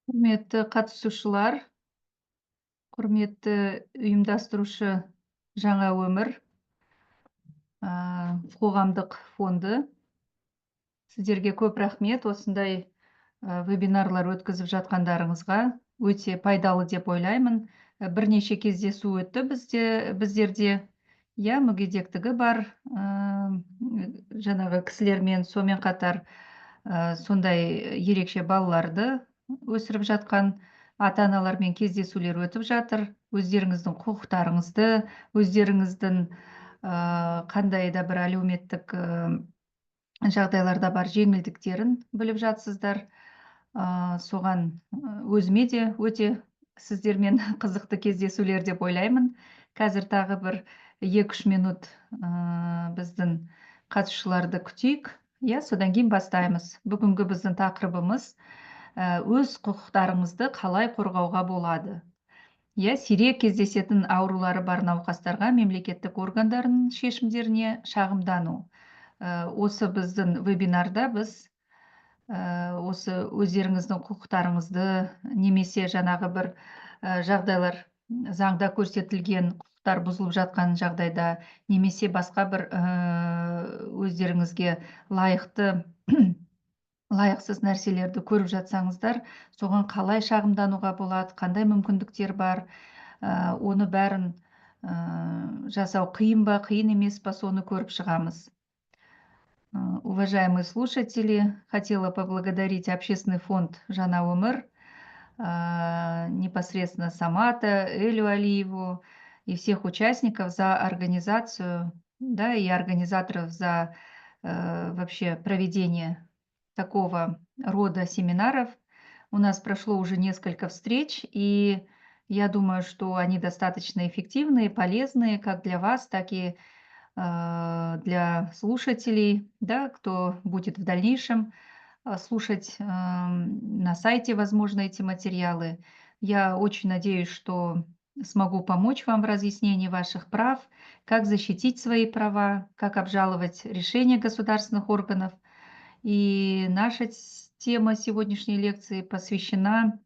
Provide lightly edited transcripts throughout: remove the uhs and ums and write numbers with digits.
Құрметті қатысушылар, құрметті ұйымдастырушы жаңа өмір қоғамдық фонды. Сіздерге көп рахмет осындай вебинарлар өткізіп жатқандарыңызға. Өте пайдалы деп ойлаймын. Бірнеше кездесу өтті біздерде. Мүгедектігі бар жаңағы кісілермен, сонымен қатар сондай ерекше балаларды өсіріп жатқан ата-аналармен кездесулер өтіп жатыр. Өздеріңіздің құқықтарыңызды, өздеріңіздің қандай да бір әлеуметтік жағдайларда бар жеңілдіктерін біліп жатсыздар. Соған өзіме де өте сіздермен қызықты кездесулер деп ойлаймын. Қазір тағы бір 2-3 минут біздің қатысушыларды күтейік. Содан кейін бастаймыз. Бүгінгі біздің тақырыбымыз өз құқықтарыңызды қалай қорғауға болады. Сирек кездесетін аурулары бар науқастарға мемлекеттік органдардың шешімдеріне шағымдану. Осы біздің вебинарда біз осы өздеріңіздің құқықтарыңызды немесе жаңағы бір жағдайлар заңда көрсетілген құқықтар бұзылып жатқан жағдайда немесе басқа бір өздеріңізге лайықсыз нәрселерді көріп жатсаңыздар, соған қалай шағымдануға болады, қандай мүмкіндіктер бар, оны бәрін жасау қиын ба, қиын емес па, соны көріп шығамыз. Уважаемые слушатели, хотела поблагодарить Общественный фонд «Жана Өмір», непосредственно Самата, Элю Алиеву и всех участников за организацию, и организаторов за вообще проведение такого рода семинаров. У нас прошло уже несколько встреч, и я думаю, что они достаточно эффективные, полезные как для вас, так и для слушателей, кто будет в дальнейшем слушать на сайте, возможно, эти материалы. Я очень надеюсь, что смогу помочь вам в разъяснении ваших прав, как защитить свои права, как обжаловать решения государственных органов. И наша тема сегодняшней лекции посвящена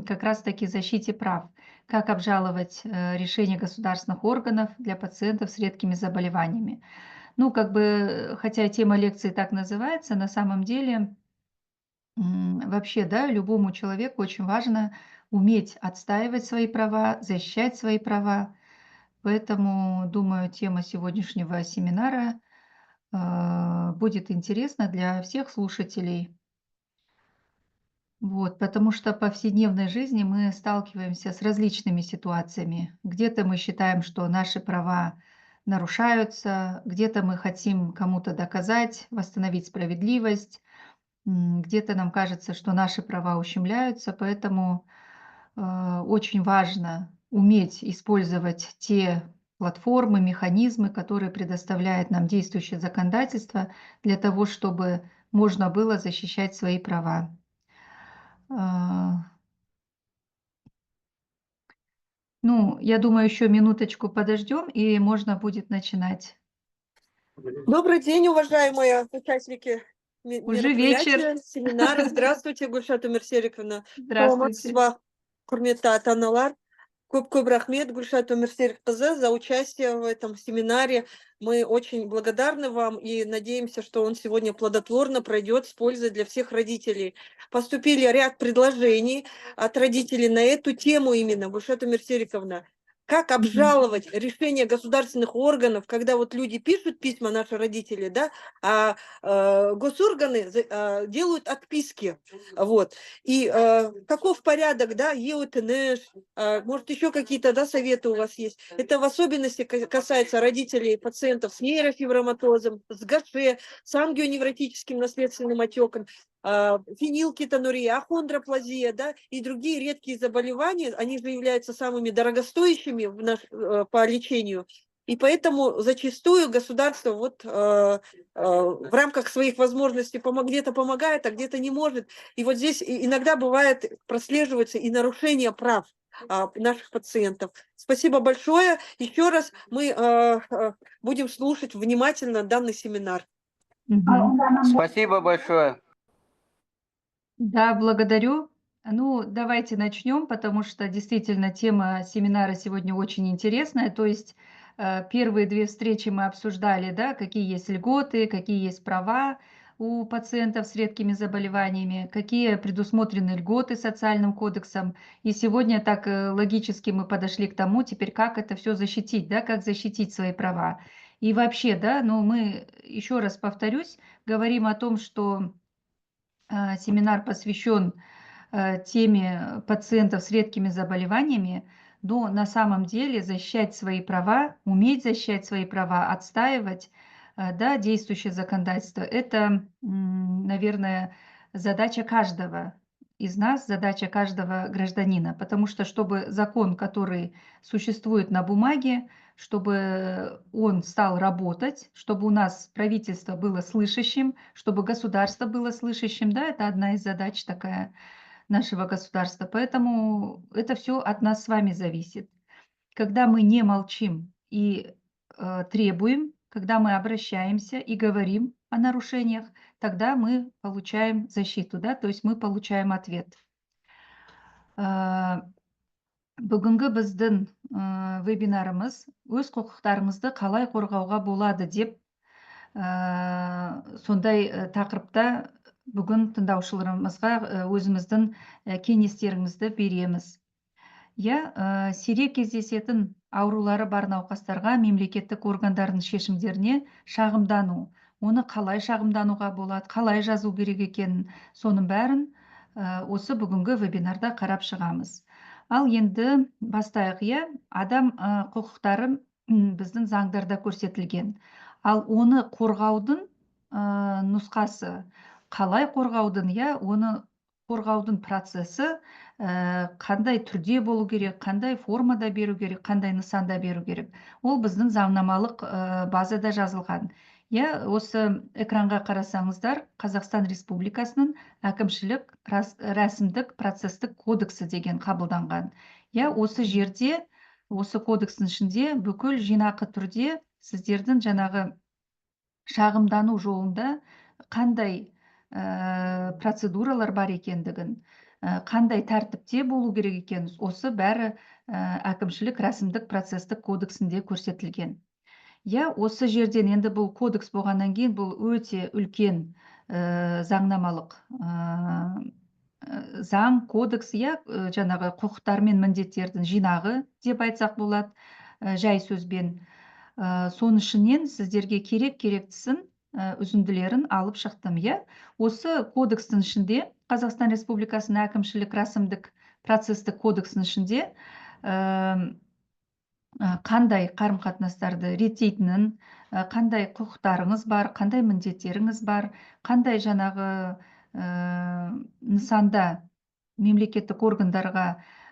как раз-таки защите прав, как обжаловать решения государственных органов для пациентов с редкими заболеваниями. Хотя тема лекции так называется, на самом деле вообще, любому человеку очень важно уметь отстаивать свои права, защищать свои права. Поэтому, думаю, тема сегодняшнего семинара будет интересна для всех слушателей. Потому что в повседневной жизни мы сталкиваемся с различными ситуациями. Где-то мы считаем, что наши права нарушаются, где-то мы хотим кому-то доказать, восстановить справедливость, где-то нам кажется, что наши права ущемляются, поэтому очень важно уметь использовать те платформы, механизмы, которые предоставляет нам действующее законодательство для того, чтобы можно было защищать свои права. Я думаю, еще минуточку подождем, и можно будет начинать. Добрый день, уважаемые участники Уже вечер. Семинара. Здравствуйте, Гульшат Өмірсериковна. Здравствуйте. Құрметті ата-аналар. Көп рахмет, Гульшат Өмірсериковна, за участие в этом семинаре. Мы очень благодарны вам и надеемся, что он сегодня плодотворно пройдет с пользой для всех родителей. Поступили ряд предложений от родителей на эту тему именно, Гульшат Өмірсериковна. Как обжаловать решения государственных органов, когда люди пишут письма, наши родители, а госорганы делают отписки. И каков порядок, ЕУТНШ, может, еще какие-то советы у вас есть. Это в особенности касается родителей пациентов с нейрофиброматозом, с ГАШ, с ангионевротическим наследственным отеком, фенилкетонурия, ахондроплазия, и другие редкие заболевания, они же являются самыми дорогостоящими по лечению. И поэтому зачастую государство в рамках своих возможностей где-то помогает, а где-то не может. И здесь иногда бывает, прослеживается и нарушение прав наших пациентов. Спасибо большое. Еще раз мы будем слушать внимательно данный семинар. Спасибо большое. Благодарю. Ну, давайте начнем, потому что действительно тема семинара сегодня очень интересная. То есть первые две встречи мы обсуждали, да, какие есть льготы, какие есть права у пациентов с редкими заболеваниями, какие предусмотрены льготы социальным кодексом. И сегодня так логически мы подошли к тому, теперь как это все защитить, да, как защитить свои права. И вообще, да, ну мы, еще раз повторюсь, говорим о том, что семинар посвящен теме пациентов с редкими заболеваниями, но на самом деле защищать свои права, уметь защищать свои права, отстаивать, да, действующее законодательство — это, наверное, задача каждого из нас, задача каждого гражданина. Потому что, чтобы закон, который существует на бумаге, чтобы он стал работать, чтобы у нас правительство было слышащим, чтобы государство было слышащим, да, это одна из задач такая нашего государства. Поэтому это все от нас с вами зависит. Когда мы не молчим и требуем, когда мы обращаемся и говорим о нарушениях, тогда мы получаем защиту, да, то есть мы получаем ответ. А, Бүгінгі біздің вебинарымыз өз құқықтарымызды қалай қорғауға болады деп сондай тақырыпта бүгін тыңдаушыларымызға өзіміздің кеңестерімізді береміз. Иә, сирек кездесетін аурулары бар науқастарға мемлекеттік органдардың шешімдеріне шағымдану, оны қалай шағымдануға болады, қалай жазу керек екенін, соның бәрін осы бүгінгі вебинарда қарап шығамыз. Ал енді бастайық. Иә, адам құқықтары біздің заңдарда көрсетілген. Ал оны қорғаудың нұсқасы, қалай қорғаудың, иә, оны қорғаудың процесі қандай түрде болу керек, қандай формада беру керек, қандай нысанда беру керек. Ол біздің заңнамалық базада жазылған. Иә, осы экранға қарасаңыздар, Қазақстан Республикасының әкімшілік рәсімдік процестік кодексі деген қабылданған. Иә, осы жерде, осы кодекстің ішінде бүкіл жинақы түрде сіздердің жаңағы шағымдану жолында қандай процедуралар бар екендігін, қандай тәртіпте болу керек екенін, осы бәрі әкімшілік рәсімдік процестік кодексінде көрсетілген. Иә, осы жерден енді бұл кодекс болғаннан кейін бұл өте үлкен заңнамалық заң, кодекс, иә, жаңағы құқықтар мен міндеттердің жинағы деп айтсақ болады, жай сөзбен. Соның ішінен сіздерге керектісін үзінділерін алып шықтым. Иә, осы кодекстің ішінде, Қазақстан Республикасының әкімшілік рәсімдік процестік кодексінің ішінде қандай қарым-қатынастарды реттейтінін, қандай құқықтарыңыз бар, қандай міндеттеріңіз бар, қандай жаңағы нысанда мемлекеттік органдарға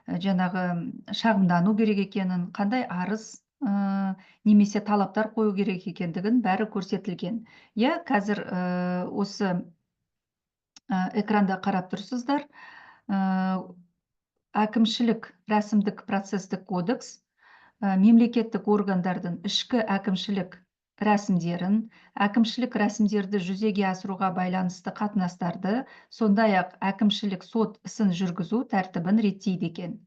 жаңағы шағымдану керек екенін, қандай арыз немесе талаптар қою керек екендігін бәрі көрсетілген. Иә, қазір осы экранда қарап тұрсыздар. Әкімшілік рәсімдік процестік кодекс мемлекеттік органдардың ішкі әкімшілік рәсімдерін, әкімшілік рәсімдерді жүзеге асыруға байланысты қатынастарды, сондай-ақ әкімшілік сот ісін жүргізу тәртібін реттейді екен.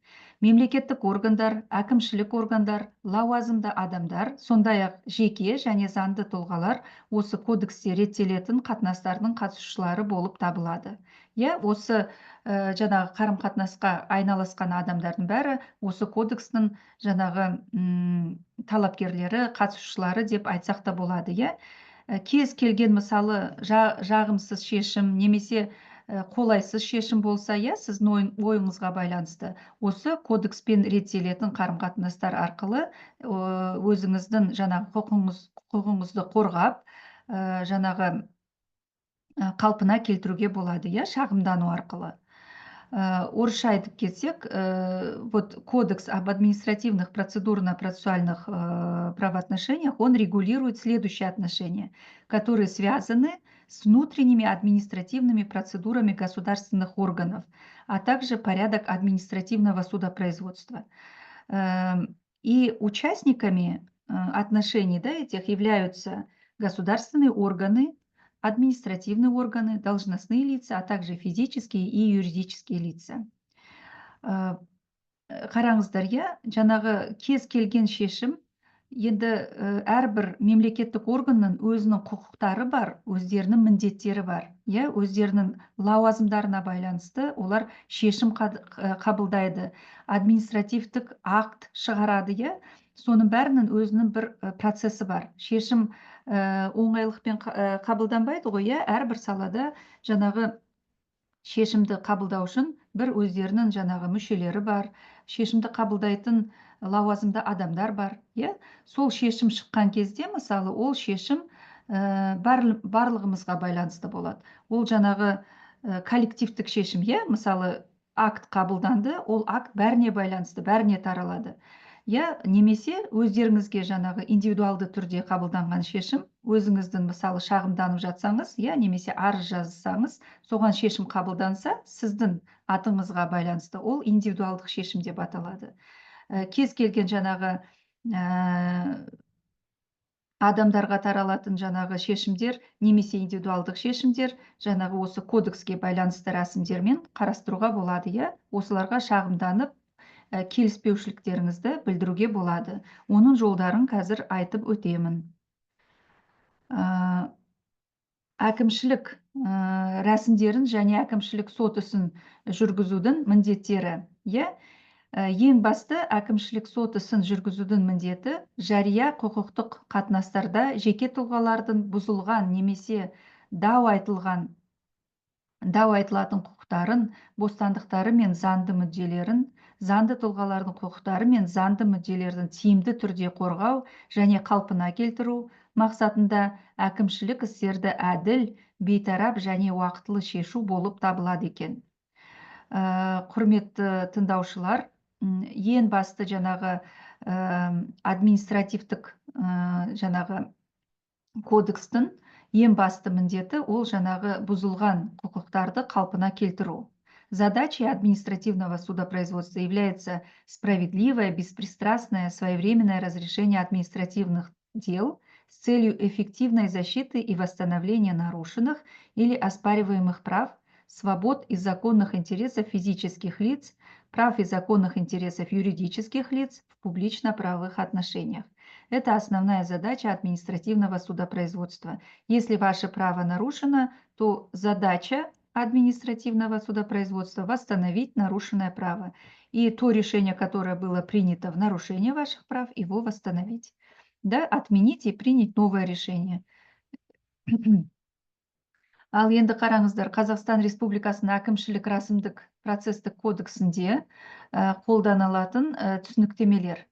Мемлекеттік органдар, әкімшілік органдар, лауазымды адамдар, сондай-ақ жеке және заңды тұлғалар осы кодексте реттелетін қатынастардың қатысушылары болып табылады. Иә, осы жаңағы қарым-қатынасқа айналысқан адамдардың бәрі осы кодекстің жаңағы талапкерлері, қатысушылары деп айтсақ та болады. Иә, кез келген мысалы жағымсыз шешім немесе қолайсыз шешім болса, иә, сіздің ойыңызға байланысты осы кодекспен реттелетін қарым-қатынастар арқылы өзіңіздің жаңағы құқығыңызды қорғап, жаңағы қалпына келтіруге болады, иә, шағымдану арқылы. Орысша айтып кетсек, вот кодекс об административных процедурно-процессуальных правоотношениях, он регулирует следующие отношения, которые связаны с внутренними административными процедурами государственных органов, а также порядок административного судопроизводства. И участниками отношений, да, этих являются государственные органы, административные органы, должностные лица, а также физические и юридические лица. Қараңыздар, иә, жаңағы кез келген шешім, енді әрбір мемлекеттік органның өзінің құқықтары бар, өздерінің міндеттері бар. Иә, өздерінің лауазымдарына байланысты олар шешім қабылдайды, административтік акт шығарады, иә. Соның бәрінің өзінің бір процесі бар. Шешім оңайлықпен қабылданбайды ғой, иә, әрбір салада жаңағы шешімді қабылдау үшін бір өздерінің жаңағы мүшелері бар, шешімді қабылдайтын лауазымды адамдар бар, иә. Сол шешім шыққан кезде, мысалы, ол шешім барлығымызға байланысты болады. Ол жаңағы коллективтік шешім, иә, мысалы, акт қабылданды, ол акт бәріне байланысты, бәріне таралады. Иә, немесе өздеріңізге жаңағы индивидуалды түрде қабылданған шешім, өзіңіздің мысалы шағымданып жатсаңыз, иә, немесе арыз жазсаңыз, соған шешім қабылданса, сіздің атыңызға байланысты ол индивидуалдық шешім деп аталады. Кез келген жаңағы адамдарға таралатын жаңағы шешімдер, немесе индивидуалдық шешімдер, жаңағы осы кодекске байланысты рәсімдермен қарастыруға болады, иә. Осыларға шағымданып, келіспеушіліктеріңізді білдіруге болады. Оның жолдарын қазір айтып өтемін. Әкімшілік рәсімдерін және әкімшілік сот ісін жүргізудің міндеттері. Иә, ең басты әкімшілік сот ісін жүргізудің міндеті жария құқықтық қатынастарда жеке тұлғалардың бұзылған немесе дау айтылатын құқықтарын, бостандықтары мен заңды мүдделерін, заңды тұлғалардың құқықтары мен заңды мүдделерін тиімді түрде қорғау және қалпына келтіру мақсатында әкімшілік істерді әділ, бейтарап және уақытылы шешу болып табылады екен. Құрметті тыңдаушылар, ең басты жаңағы административтік жаңағы кодекстің ең басты міндеті ол жаңағы бұзылған құқықтарды қалпына келтіру. Задачей административного судопроизводства является справедливое, беспристрастное, своевременное разрешение административных дел с целью эффективной защиты и восстановления нарушенных или оспариваемых прав, свобод и законных интересов физических лиц, прав и законных интересов юридических лиц в публично-правовых отношениях. Это основная задача административного судопроизводства. Если ваше право нарушено, то задача административного судопроизводства восстановить нарушенное право. И то решение, которое было принято в нарушение ваших прав, его восстановить. Да, отменить и принять новое решение. Ал енді қараңыздар, Қазақстан Республикасының әкімшілік рәсімдік процестік кодексінде қолданылатын түсініктемелер.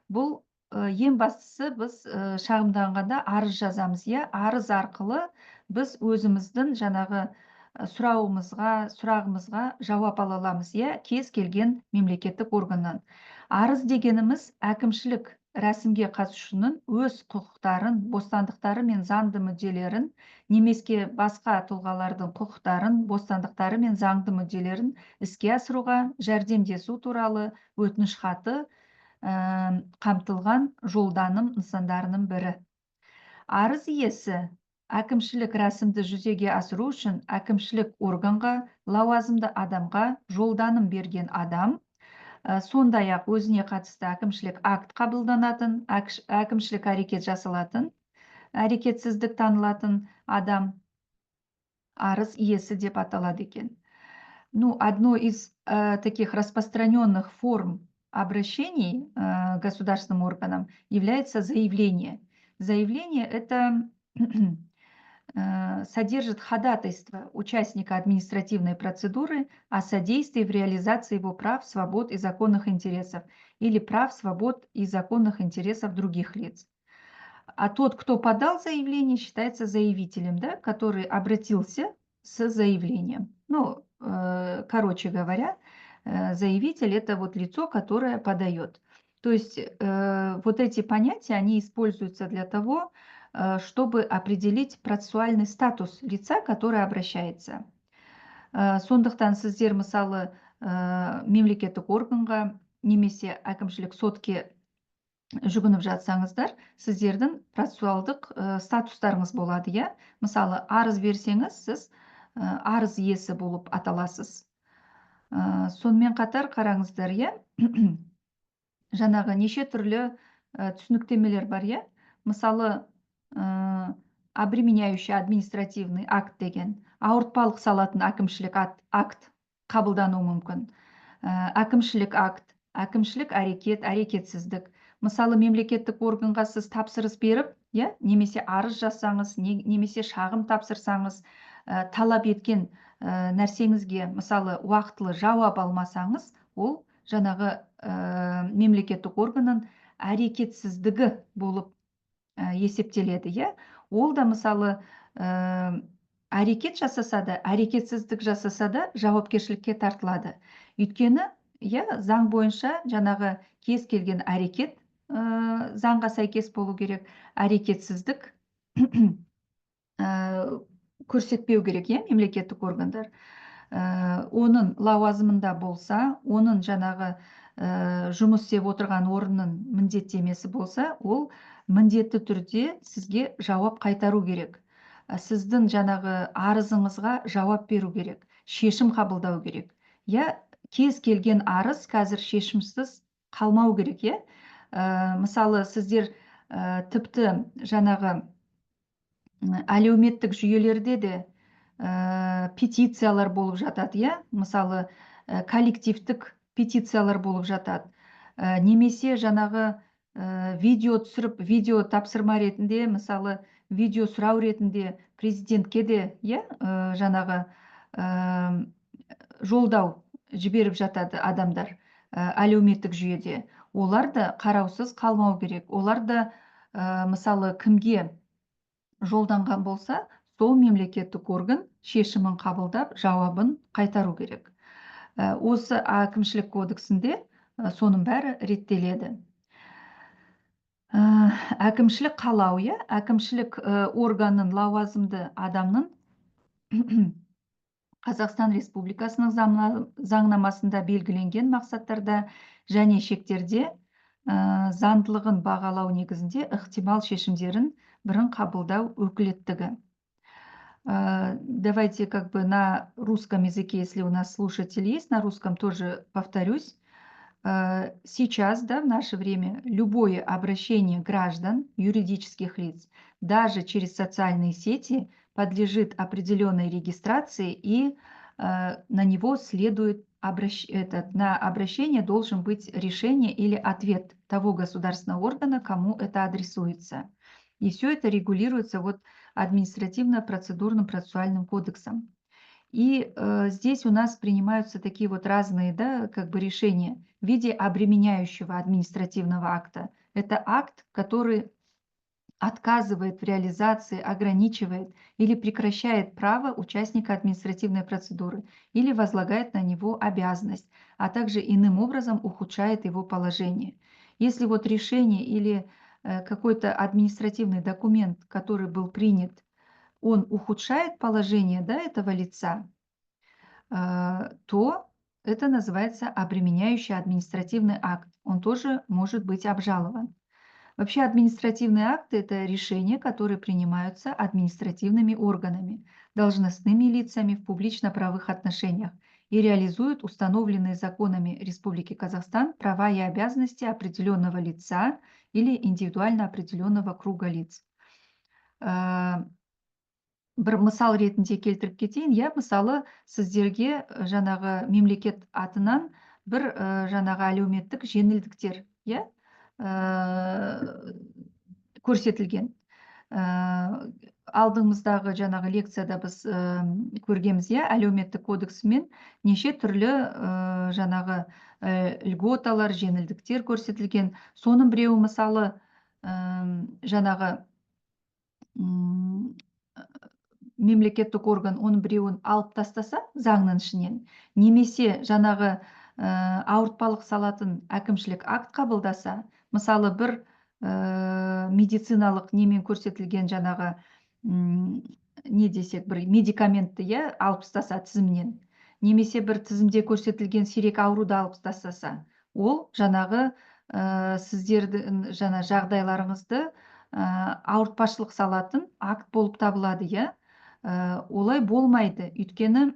Бұл ең бастысы біз шағымданғанда арыз жазамыз. Арыз арқылы біз өзіміздің жаңағы сұрағымызға жауап ала аламыз, кез келген мемлекеттік органнан. Арыз дегеніміз әкімшілік рәсімге қатысушының өз құқықтарын, бостандықтары мен заңды мүдделерін, немесе басқа тұлғалардың құқықтарын, бостандықтары мен заңды мүдделерін іске асыруға жәрдемдесу туралы өтініш хаты қамтылған жолданым нысандарының бірі. Арыз иесі әкімшілік рәсімді жүзеге асыру үшін әкімшілік органға, лауазымды адамға жолданым берген адам, сондай-ақ өзіне қатысты әкімшілік акт қабылданатын, әкімшілік әрекет жасалатын, әрекетсіздік танылатын адам арыз иесі деп аталады екен. Одно из таких распространенных форм обращений к государственным органам является заявление. Заявление это содержит ходатайство участника административной процедуры о содействии в реализации его прав, свобод и законных интересов или прав, свобод и законных интересов других лиц. А тот, кто подал заявление, считается заявителем, который обратился с заявлением. Короче говоря, заявитель – это вот лицо, которое подает. То есть вот эти понятия, они используются для того, чтобы определить процессуальный статус лица, который обращается. Сондықтан сіздер, мысалы, мемлекеттік органға немесе әкімшілік сотке жүгініп жатсаңыздар, сіздердің процессуалдық статустарыңыз болады, иә. Мысалы, арыз берсеңіз, сіз арыз иесі болып аталасыз. Сонымен қатар қараңыздар, иә. Жаңағы неше түрлі түсініктемелер бар, иә. Мысалы, обременяющий административный акт деген, ауыртпалық салатын әкімшілік акт қабылдануы мүмкін. Әкімшілік акт, әкімшілік әрекет, әрекетсіздік. Мысалы, мемлекеттік органға сіз тапсырыс беріп, иә, немесе арыз жазсаңыз, немесе шағым тапсырсаңыз, талап еткен нәрсеңізге, мысалы, уақытылы жауап алмасаңыз, ол жаңағы мемлекеттік органның әрекетсіздігі болып есептеледі, иә. Ол да мысалы әрекет жасаса да, әрекетсіздік жасаса да жауапкершілікке тартылады. Өйткені, иә, заң бойынша жаңағы кез келген әрекет заңға сәйкес болу керек, әрекетсіздік көрсетпеу керек, иә, мемлекеттік органдар. Оның лауазымында болса, оның жаңағы жұмыс істеп отырған орынның міндеттемесі болса, ол міндетті түрде сізге жауап қайтару керек. Сіздің жаңағы арызыңызға жауап беру керек, шешім қабылдау керек. Я, кез келген арыз қазір шешімсіз қалмау керек, иә. Мысалы, сіздер тіпті жаңағы әлеуметтік жүйелерде де петициялар болып жатады, иә. Мысалы, коллективтік петициялар болып жатады. Немесе жаңағы видео түсіріп, видео тапсырма ретінде, мысалы, видео сұрау ретінде президентке де, иә, жаңағы жолдау жіберіп жатады адамдар әлеуметтік жүйеде. Олар да қараусыз қалмау керек. Олар да мысалы, кімге жолданған болса, сол мемлекеттік орган шешімін қабылдап, жауабын қайтару керек. Осы әкімшілік кодексінде соның бәрі реттеледі. Әкімшілік қалау, иә, әкімшілік органның лауазымды адамның Қазақстан Республикасының заңнамасында белгіленген мақсаттарда және шектерде заңдылығын бағалау негізінде ықтимал шешімдерін бірін қабылдау өкілеттігі. Давайте как бы на русском языке, если у нас слушатель есть, на русском тоже повторюсь. Сейчас, да, в наше время, любое обращение граждан, юридических лиц, даже через социальные сети, подлежит определенной регистрации, и на него следует на обращение должен быть решение или ответ того государственного органа, кому это адресуется. И все это регулируется вот административно-процедурным процессуальным кодексом. И здесь у нас принимаются такие вот разные, да, как бы решения в виде обременяющего административного акта. Это акт, который отказывает в реализации, ограничивает или прекращает право участника административной процедуры или возлагает на него обязанность, а также иным образом ухудшает его положение. Если вот решение или какой-то административный документ, который был принят, он ухудшает положение, да, этого лица, то это называется обременяющий административный акт. Он тоже может быть обжалован. Вообще административные акты – это решения, которые принимаются административными органами, должностными лицами в публично-правовых отношениях и реализуют установленные законами Республики Казахстан права и обязанности определенного лица или индивидуально определенного круга лиц. Бір мысал ретінде келтіріп кетейін, иә, мысалы, сіздерге жаңағы мемлекет атынан бір жаңағы әлеуметтік жеңілдіктер, иә, көрсетілген. Алдымыздағы жаңағы лекцияда біз көргенбіз, иә, әлеуметтік кодексімен неше түрлі жаңағы льготалар, жеңілдіктер көрсетілген. Соның біреуі мысалы жаңағы мемлекеттік орган оның біреуін алып тастаса заңның ішінен, немесе жаңағы ауыртпалық салатын әкімшілік акт қабылдаса, мысалы бір медициналық немен көрсетілген жаңағы не десек, бір медикаментті, иә, алып тастаса тізімнен, немесе бір тізімде көрсетілген сирек ауруды алып тастаса, ол жаңағы сіздердің жаңа жағдайларыңызды ауыртпашылық салатын акт болып табылады, иә. Олай болмайды. Өйткені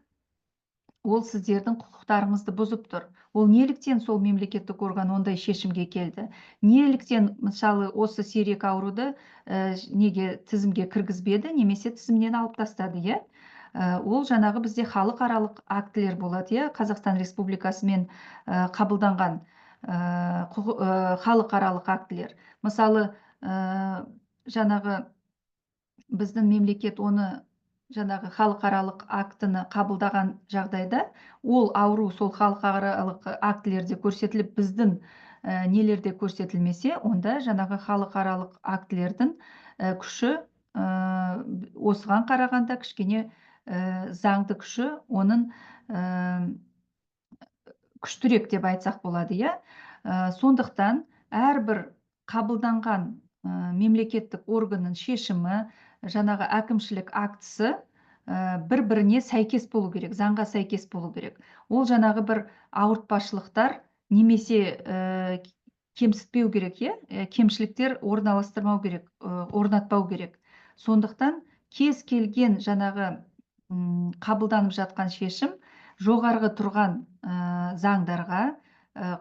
ол сіздердің құқықтарыңызды бұзып тұр. Ол неліктен сол мемлекеттік орган ондай шешімге келді? Неліктен мысалы осы сирек ауруды неге тізімге кіргізбеді, немесе тізімнен алып тастады, иә? Ол жаңағы бізде халықаралық актілер болады, иә, Қазақстан Республикасымен қабылданған халықаралық актілер. Мысалы, жаңағы біздің мемлекет оны жаңағы халықаралық актіні қабылдаған жағдайда, ол ауру сол халықаралық актілерде көрсетіліп, біздің нелерде көрсетілмесе, онда жаңағы халықаралық актілердің күші осыған қарағанда кішкене заңды күші оның күштірек деп айтсақ болады, иә. Сондықтан әрбір қабылданған мемлекеттік органның шешімі, жаңағы әкімшілік актісі бір-біріне сәйкес болу керек, заңға сәйкес болу керек. Ол жаңағы бір ауыртпашылықтар немесе кемсітпеу керек, иә, кемшіліктер орналастырмау керек, орнатпау керек. Сондықтан кез келген жаңағы қабылданып жатқан шешім жоғарғы тұрған заңдарға,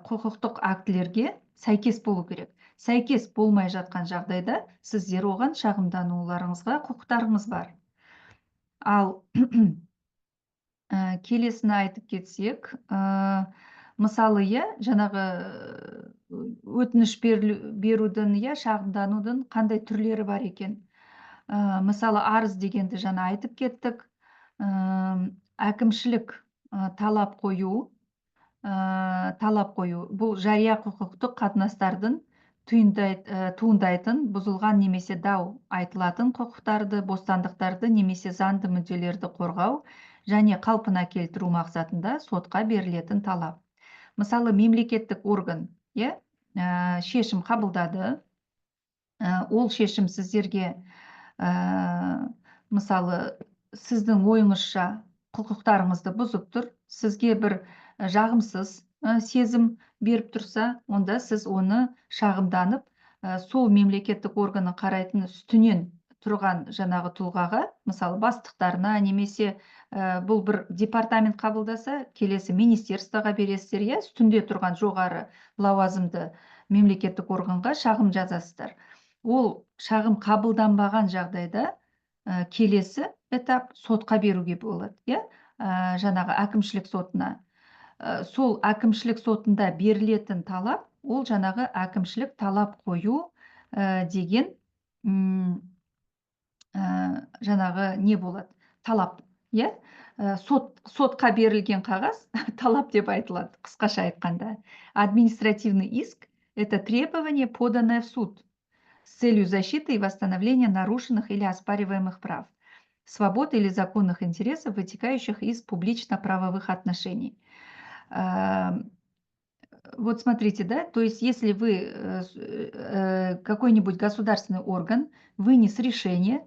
құқықтық актілерге сәйкес болу керек. Сәйкес болмай жатқан жағдайда сіздер оған шағымдануларыңызға құқықтарыңыз бар. Ал келесіні айтып кетсек, мысалы, иә, жаңағы өтініш берудің, иә, шағымданудың қандай түрлері бар екен? Мысалы, арыз дегенді жаңа айтып кеттік. Әкімшілік талап қою, бұл жария құқықтық қатынастардың туындайтын бұзылған немесе дау айтылатын құқықтарды, бостандықтарды немесе заңды мүдделерді қорғау және қалпына келтіру мақсатында сотқа берілетін талап. Мысалы, мемлекеттік орган, иә, шешім қабылдады. Ол шешім сіздерге мысалы, сіздің ойыңызша құқықтарыңызды бұзып тұр, сізге бір жағымсыз сезім беріп тұрса, онда сіз оны шағымданып, сол мемлекеттік органның қарайтын үстінен тұрған жаңағы тұлғаға, мысалы, бастықтарына, немесе бұл бір департамент қабылдаса, келесі министерствоға бересіздер, иә, үстінде тұрған жоғары лауазымды мемлекеттік органға шағым жазасыздар. Ол шағым қабылданбаған жағдайда келесі этап сотқа беруге болады, иә, жаңағы әкімшілік сотына. Сол әкімшілік сотында берілетін талап, ол жаңағы әкімшілік талап қою деген жаңағы не болады? Талап, иә? Сотқа берілген қағаз талап деп айтылады, қысқаша айтқанда. Административный иск – это требование, поданное в суд с целью защиты и восстановления нарушенных или оспариваемых прав, свобод или законных интересов, вытекающих из публично-правовых отношений. Вот смотрите, да, то есть если вы какой-нибудь государственный орган вынес решение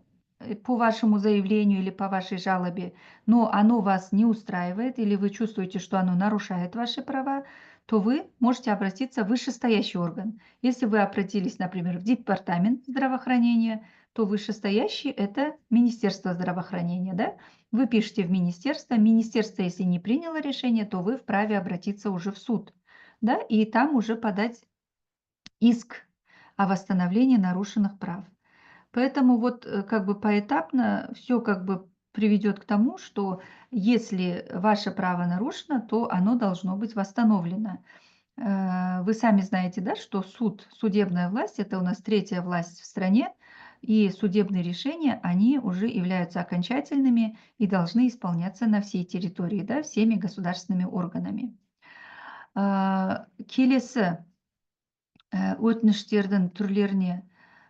по вашему заявлению или по вашей жалобе, но оно вас не устраивает, или вы чувствуете, что оно нарушает ваши права, то вы можете обратиться в вышестоящий орган. Если вы обратились, например, в департамент здравоохранения, то вышестоящий – это Министерство здравоохранения, да? Вы пишете в министерство, если не приняло решение, то вы вправе обратиться уже в суд, да, и там уже подать иск о восстановлении нарушенных прав. Поэтому вот как бы поэтапно все как бы приведет к тому, что если ваше право нарушено, то оно должно быть восстановлено. Вы сами знаете, да, что суд, судебная власть – это у нас третья власть в стране, и судебные решения, они уже являются окончательными и должны исполняться на всей территории, да, всеми государственными органами. Келесі өтініштердің түрлеріне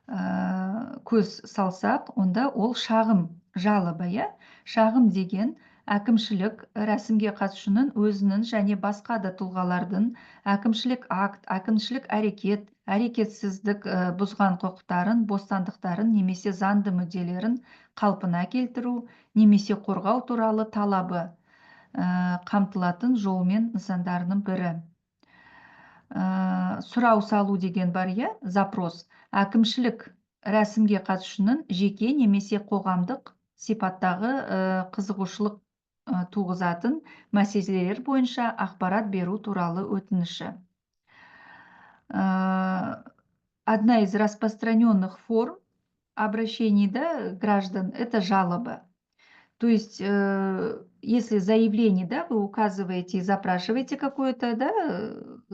көз салсақ, онда ол шағым, жалоба, иә? Шағым деген әкімшілік рәсімге қатысушының өзінің және басқа да тұлғалардың әкімшілік акт, әкімшілік әрекет, әрекетсіздік бұзған құқықтарын, бостандықтарын немесе заңды мүдделерін қалпына келтіру немесе қорғау туралы талабы қамтылатын жолмен нысандарының бірі. сұрау салу деген бар, иә, запрос. Әкімшілік рәсімге қатысушының жеке немесе қоғамдық сипаттағы қызығушылық туғызатын мәселелер бойынша ақпарат беру туралы өтініші. Одна из распространенных форм обращений, да, граждан – это жалоба. То есть, если заявление, да, вы указываете и запрашиваете какое-то, да,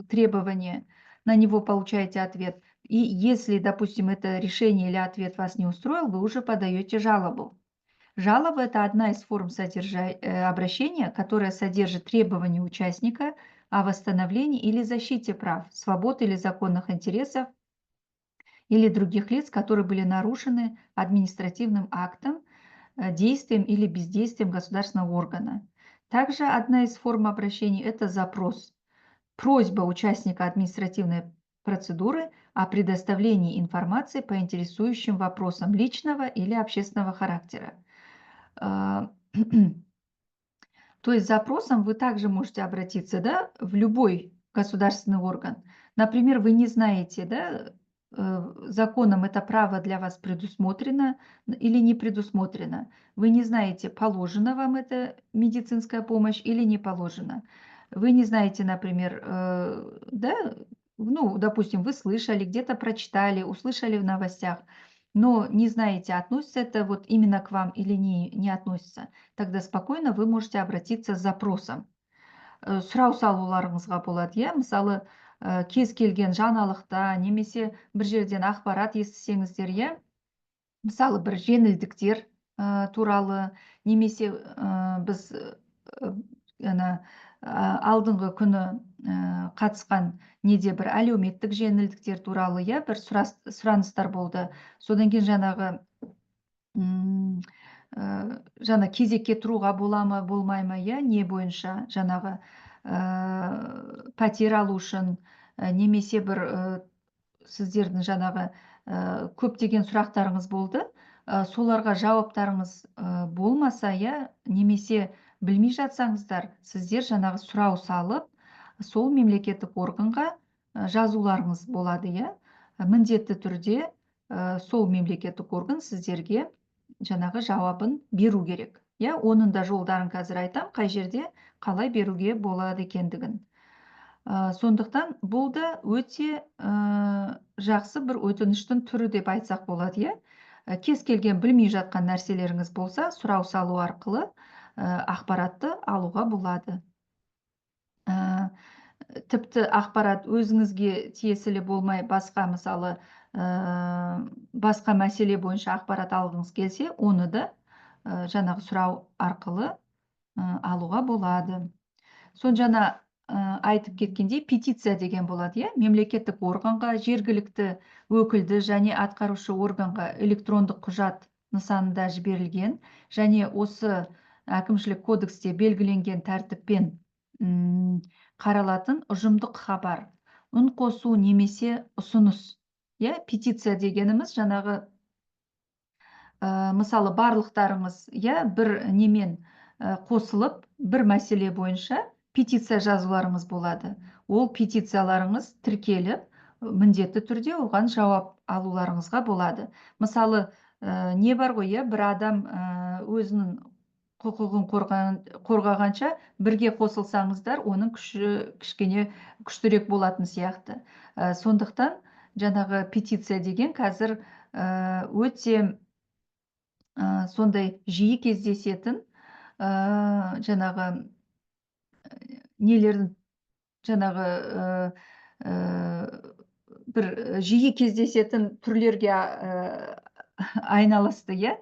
требование, на него получаете ответ. И если, допустим, это решение или ответ вас не устроил, вы уже подаете жалобу. Жалоба – это одна из форм обращения, которая содержит требования участника о восстановлении или защите прав, свобод или законных интересов или других лиц, которые были нарушены административным актом, действием или бездействием государственного органа. Также одна из форм обращения – это запрос. Просьба участника административной процедуры о предоставлении информации по интересующим вопросам личного или общественного характера. То есть с запросом вы также можете обратиться, да, в любой государственный орган. Например, вы не знаете, да, законом это право для вас предусмотрено или не предусмотрено. Вы не знаете, положена вам эта медицинская помощь или не положена. Вы не знаете, например, да, ну, допустим, вы слышали, где-то прочитали, услышали в новостях, но не знаете, относится это вот именно к вам или не относится. Тогда спокойно вы можете обратиться с запросом. Сұрау салуларыңызға болады, иә, мысалы, кез келген жаңалықта немесе бір жерден ақпарат естісеңіздер, иә, мысалы бір жеңілдіктер туралы, немесе біз алдыңғы күні қатысқан неде бір әлеуметтік жеңілдіктер туралы, иә, бір сұраныстар болды. Содан кейін жаңағы жаңа кезекке тұруға бола ма, болмай ма, иә, не бойынша жаңағы пәтер алу үшін, немесе бір сіздердің жаңағы көптеген сұрақтарыңыз болды. Соларға жауаптарыңыз болмаса, иә, немесе білмей жатсаңыздар, сіздер жаңағы сұрау салып, сол мемлекеттік органға жазуларыңыз болады, иә. Міндетті түрде сол мемлекеттік орган сіздерге жаңағы жауабын беру керек. Иә, оның да жолдарын қазір айтам, қай жерде қалай беруге болады екендігін. Сондықтан бұл да өте жақсы бір өтініштің түрі деп айтсақ болады, иә. Кез келген білмей жатқан нәрселеріңіз болса, сұрау салу арқылы ақпаратты алуға болады. Тіпті ақпарат өзіңізге тиесілі болмай, басқа, мысалы, басқа мәселе бойынша ақпарат алғыңыз келсе, оны да жаңағы сұрау арқылы алуға болады. Сон жаңа айтып кеткендей, петиция деген болады, иә, мемлекеттік органға, жергілікті өкілді және атқарушы органға электрондық құжат нысанында жіберілген, және осы әкімшілік кодексте белгіленген тәртіппен қаралатын ұжымдық хабар, үн қосу немесе ұсыныс. Иә, петиция дегеніміз жаңағы мысалы барлықтарыңыз, иә, бір немен қосылып, бір мәселе бойынша петиция жазуларыңыз болады. Ол петицияларыңыз тіркеліп, міндетті түрде оған жауап алуларыңызға болады. Мысалы, не бар ғой, иә, бір адам өзінің құқығын қорғағанша бірге қосылсаңыздар, оның күші кішкене күштірек болатын сияқты. Сондықтан жаңағы петиция деген қазір өте сондай жиі кездесетін жаңағы нелердің жаңағы бір жиі кездесетін түрлерге айналысты, иә.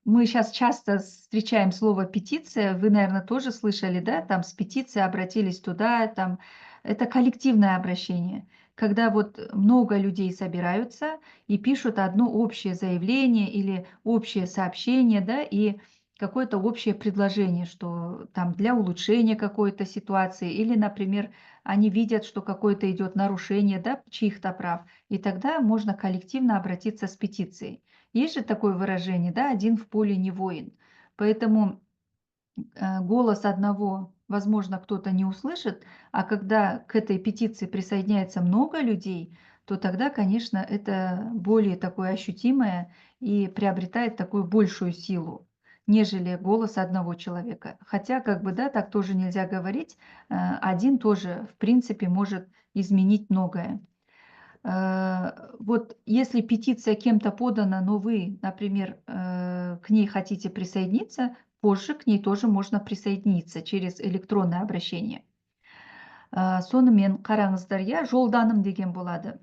Мы сейчас часто встречаем слово петиция, вы, наверное, тоже слышали, да, там с петицией обратились туда, там, это коллективное обращение, когда вот много людей собираются и пишут одно общее заявление или общее сообщение, да, и какое-то общее предложение, что там для улучшения какой-то ситуации, или, например, они видят, что какое-то идет нарушение, да, чьих-то прав, и тогда можно коллективно обратиться с петицией. Есть же такое выражение, да, один в поле не воин. Поэтому голос одного возможно, кто-то не услышит, а когда к этой петиции присоединяется много людей, то тогда, конечно, это более такое ощутимое и приобретает такую большую силу, нежели голос одного человека. Хотя, как бы, да, так тоже нельзя говорить. Один тоже, в принципе, может изменить многое. Вот если петиция кем-то подана, но вы, например, к ней хотите присоединиться, позже к ней тоже можно присоединиться через электронное обращение. Сонымен қараңыздар, иә, жолданым деген болады.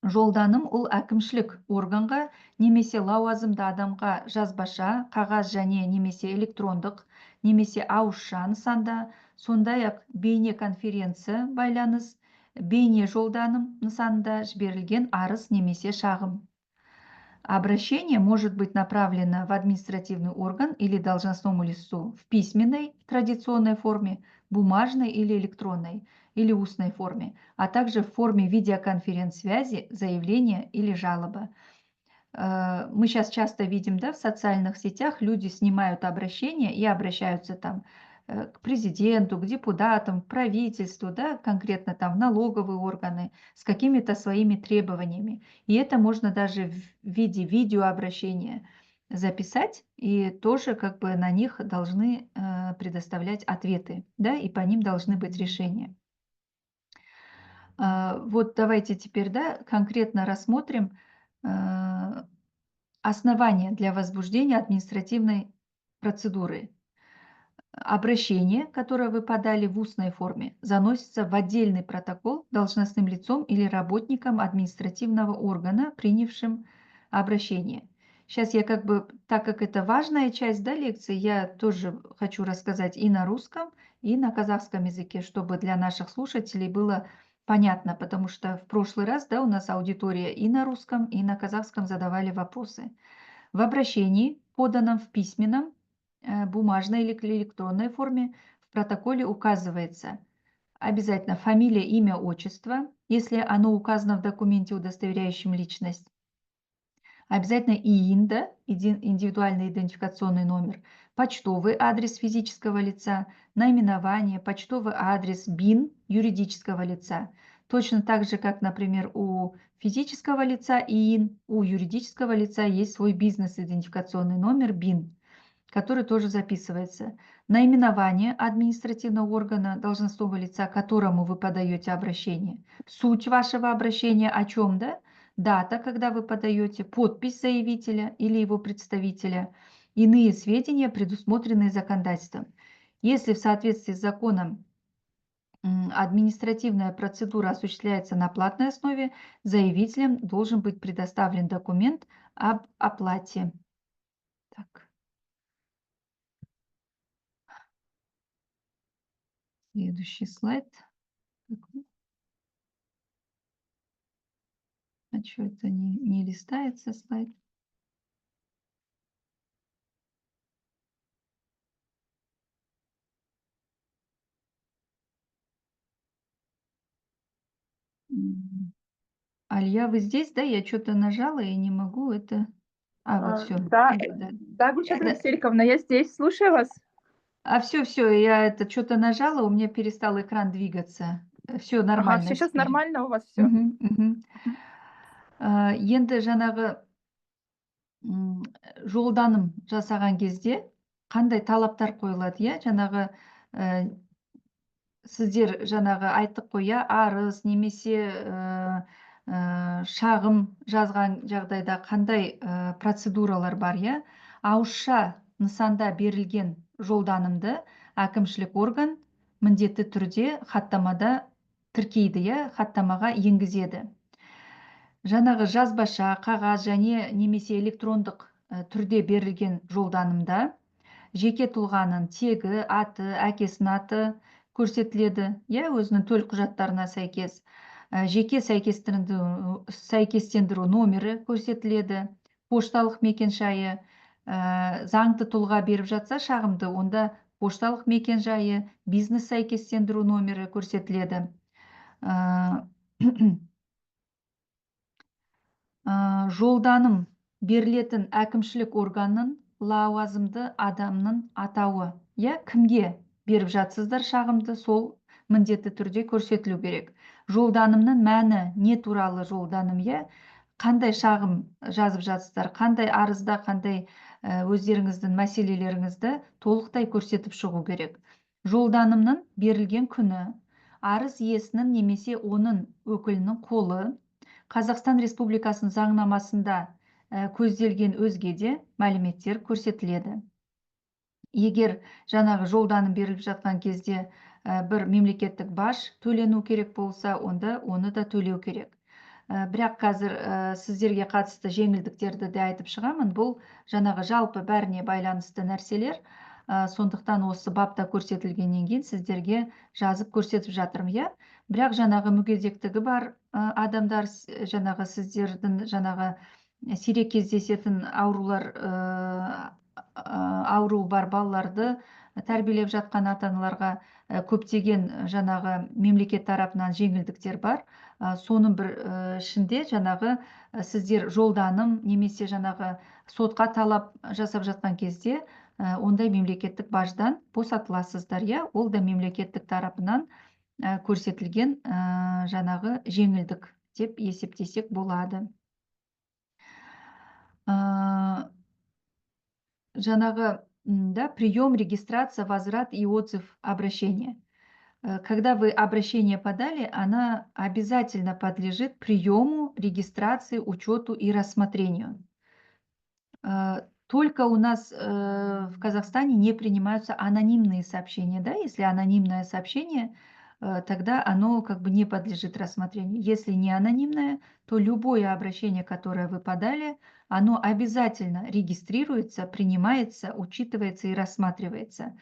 Жолданым ол әкімшілік органға немесе лауазымды адамға жазбаша, қағаз және немесе электрондық, немесе ауызша нысанда, сондай-ақ бейнеконференция байланыс, бейне жолданым нысанында жіберілген арыз немесе шағым. Обращение может быть направлено в административный орган или должностному лицу в письменной традиционной форме, бумажной или электронной, или устной форме, а также в форме видеоконференц-связи, заявления или жалобы. Мы сейчас часто видим, да, в социальных сетях люди снимают обращения и обращаются там к президенту, к депутатам, к правительству, да, конкретно там в налоговые органы с какими-то своими требованиями. И это можно даже в виде видеообращения записать, и тоже как бы на них должны предоставлять ответы, да, и по ним должны быть решения. Вот давайте теперь, да, конкретно рассмотрим основания для возбуждения административной процедуры. Обращение, которое вы подали в устной форме, заносится в отдельный протокол должностным лицом или работником административного органа, принявшим обращение. Сейчас я как бы, так как это важная часть, да, лекции, я тоже хочу рассказать и на русском, и на казахском языке, чтобы для наших слушателей было понятно, потому что в прошлый раз, да, у нас аудитория и на русском, и на казахском задавали вопросы. В обращении, поданном в письменном, бумажной или электронной форме, в протоколе указывается обязательно фамилия, имя, отчество, если оно указано в документе, удостоверяющем личность. Обязательно ИИН, да, индивидуальный идентификационный номер, почтовый адрес физического лица, наименование, почтовый адрес БИН юридического лица. Точно так же, как, например, у физического лица ИИН, у юридического лица есть свой бизнес-идентификационный номер БИН, который тоже записывается. Наименование административного органа, должностного лица, к которому вы подаете обращение. Суть вашего обращения о чем, да? Дата, когда вы подаете, подпись заявителя или его представителя, иные сведения, предусмотренные законодательством. Если в соответствии с законом административная процедура осуществляется на платной основе, заявителям должен быть предоставлен документ об оплате. Так. Следующий слайд. А что это не листается слайд? Алия, вы здесь, да? Я что-то нажала и не могу это. Вот все. Да, да, Гульшат Алексеевна, я здесь, слушаю вас. Все, я это что-то нажала, у меня перестал экран двигаться. Все Ага, нормально сейчас теперь. нормально у вас все. Енді жаңағы жолданым жасаған кезде қандай талаптар қойылады, иә? Жаңағы сіздер жаңағы айттық қой, иә, арыз немесе шағым жазған жағдайда қандай процедуралар бар, иә? Ауызша нысанда берілген жолданымды әкімшілік орган міндетті түрде хаттамада тіркейді, иә, хаттамаға енгізеді. Жаңағы жазбаша, қағаз және немесе электрондық түрде берілген жолданымда жеке тұлғаның тегі, аты, әкесінің аты көрсетіледі, иә, өзінің төлқұжаттарына сәйкес. Жеке сәйкестендіру номері көрсетіледі, пошталық мекенжайы. Заңды тұлға беріп жатса шағымды, онда пошталық мекенжайы, бизнес сәйкестендіру номері көрсетіледі. Жолданым берілетін әкімшілік органның лауазымды адамның атауы, иә, кімге беріп жатсыздар шағымды, сол міндетті түрде көрсетілу керек. Жолданымның мәні не туралы жолданым, иә? Қандай шағым жазып жатсыздар, қандай арызда, қандай өздеріңіздің мәселелеріңізді толықтай көрсетіп шығу керек. Жолданымның берілген күні, арыз иесінің немесе оның өкілінің қолы, Қазақстан Республикасының заңнамасында көзделген өзге де мәліметтер көрсетіледі. Егер жаңағы жолданым беріліп жатқан кезде бір мемлекеттік баж төлену керек болса, онда оны да төлеу керек. Бірақ қазір сіздерге қатысты жеңілдіктерді де айтып шығамын. Бұл жаңағы жалпы бәріне байланысты нәрселер. Сондықтан осы бапта көрсетілгеннен кейін сіздерге жазып көрсетіп жатырмын, иә. Бірақ жаңағы мүгедектігі бар адамдар, жаңағы сіздердің жаңағы сирек кездесетін аурулар, ауру бар балаларды тәрбиелеп жатқан ата-аналарға көптеген жаңағы мемлекет тарапынан жеңілдіктер бар. Соның бір ішінде жаңағы сіздер жолданым немесе жаңағы сотқа талап жасап жатқан кезде ондай мемлекеттік баждан босатыласыздар, иә. Ол да мемлекеттік тарапынан көрсетілген жаңағы жеңілдік деп есептесек болады. Жаңағы прием, регистрация, возврат и отзыв обращения. Когда вы обращение подали, она обязательно подлежит приему, регистрации, учету и рассмотрению. Только у нас в Казахстане не принимаются анонимные сообщения. Да? Если анонимное сообщение, тогда оно как бы не подлежит рассмотрению. Если не анонимное, то любое обращение, которое вы подали, оно обязательно регистрируется, принимается, учитывается и рассматривается.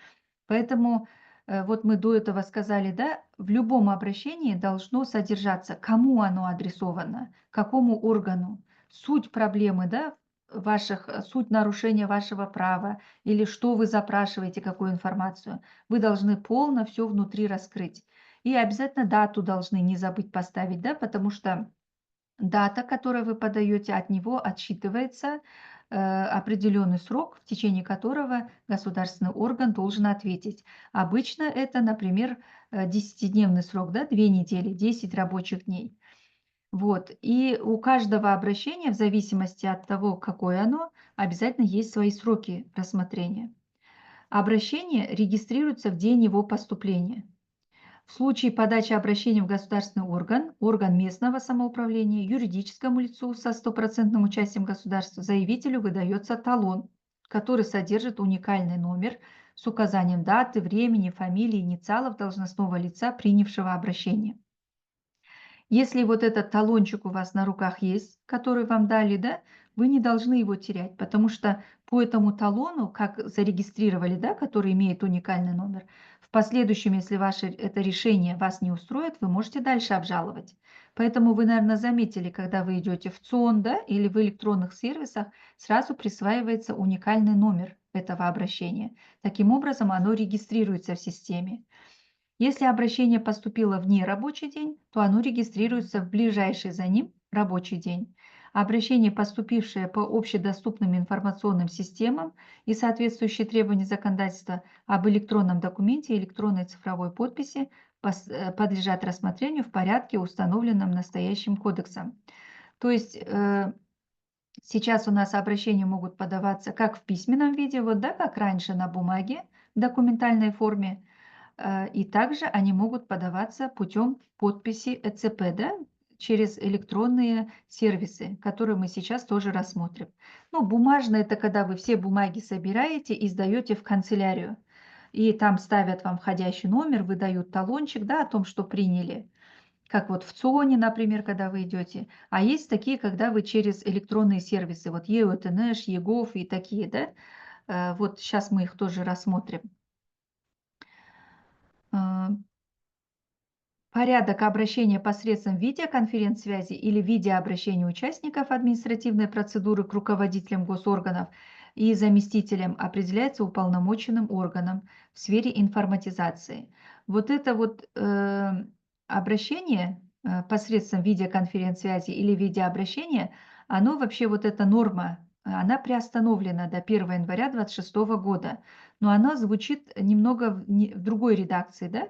Поэтому вот мы до этого сказали, да, в любом обращении должно содержаться, кому оно адресовано, какому органу, суть проблемы, да, суть нарушения вашего права или что вы запрашиваете, какую информацию. Вы должны полно все внутри раскрыть. И обязательно дату должны не забыть поставить, да, потому что дата, которую вы подаете, от него отсчитывается определенный срок, в течение которого государственный орган должен ответить. Обычно это, например, 10-дневный срок, да, 2 недели, 10 рабочих дней. Вот. И у каждого обращения, в зависимости от того, какое оно, обязательно есть свои сроки рассмотрения. Обращение регистрируется в день его поступления. В случае подачи обращения в государственный орган, орган местного самоуправления, юридическому лицу со 100% участием государства, заявителю выдается талон, который содержит уникальный номер с указанием даты, времени, фамилии, инициалов должностного лица, принявшего обращение. Если вот этот талончик у вас на руках есть, который вам дали, да, вы не должны его терять, потому что по этому талону, как зарегистрировали, да, который имеет уникальный номер, в последующем, если ваше это решение вас не устроит, вы можете дальше обжаловать. Поэтому вы, наверное, заметили, когда вы идете в ЦОН, да, или в электронных сервисах, сразу присваивается уникальный номер этого обращения. Таким образом, оно регистрируется в системе. Если обращение поступило в нерабочий день, то оно регистрируется в ближайший за ним рабочий день. Обращение, поступившее по общедоступным информационным системам и соответствующие требования законодательства об электронном документе и электронной цифровой подписи, подлежат рассмотрению в порядке, установленном настоящим кодексом. То есть сейчас у нас обращения могут подаваться как в письменном виде, вот, да, как раньше на бумаге в документальной форме, и также они могут подаваться путем подписи ЭЦП, да, через электронные сервисы, которые мы сейчас тоже рассмотрим. Ну, бумажно — это когда вы все бумаги собираете и сдаете в канцелярию. И там ставят вам входящий номер, выдают талончик, да, о том, что приняли. Как вот в ЦОНе, например, когда вы идете. А есть такие, когда вы через электронные сервисы, вот ЕОТНШ, ЕГОВ и такие, да. Вот сейчас мы их тоже рассмотрим. Порядок обращения посредством видеоконференц-связи или видеообращения участников административной процедуры к руководителям госорганов и заместителям определяется уполномоченным органом в сфере информатизации. Вот это вот обращение посредством видеоконференц-связи или видеообращения, оно вообще, вот эта норма она приостановлена до 1 января 2026 года, но она звучит немного в другой редакции, да?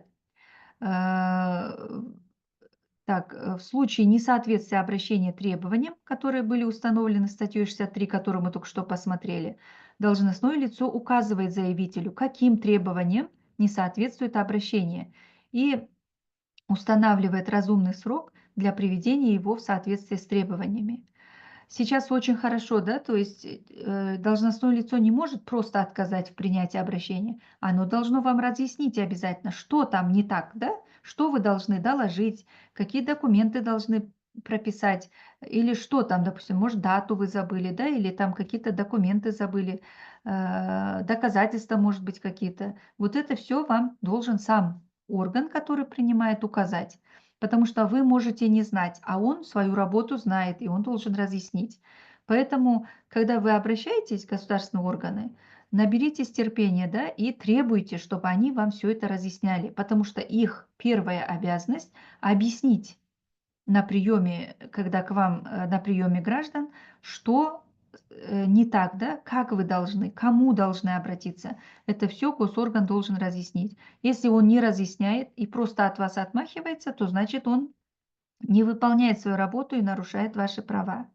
Так, в случае несоответствия обращения требованиям, которые были установлены статьей 63, которую мы только что посмотрели, должностное лицо указывает заявителю, каким требованиям не соответствует обращение, и устанавливает разумный срок для приведения его в соответствие с требованиями. Сейчас очень хорошо, да, то есть должностное лицо не может просто отказать в принятии обращения, оно должно вам разъяснить обязательно, что там не так, да, что вы должны доложить, какие документы должны прописать, или что там, допустим, может, дату вы забыли, да, или там какие-то документы забыли, доказательства, может быть, какие-то. Вот это все вам должен сам орган, который принимает, указать. Потому что вы можете не знать, а он свою работу знает, и он должен разъяснить. Поэтому, когда вы обращаетесь в государственные органы, наберитесь терпения, да, и требуйте, чтобы они вам все это разъясняли, потому что их первая обязанность объяснить на приеме, когда к вам на приеме граждан, что не так, да, как вы должны, кому должны обратиться. Это все госорган должен разъяснить. Если он не разъясняет и просто от вас отмахивается, то значит он не выполняет свою работу и нарушает ваши права.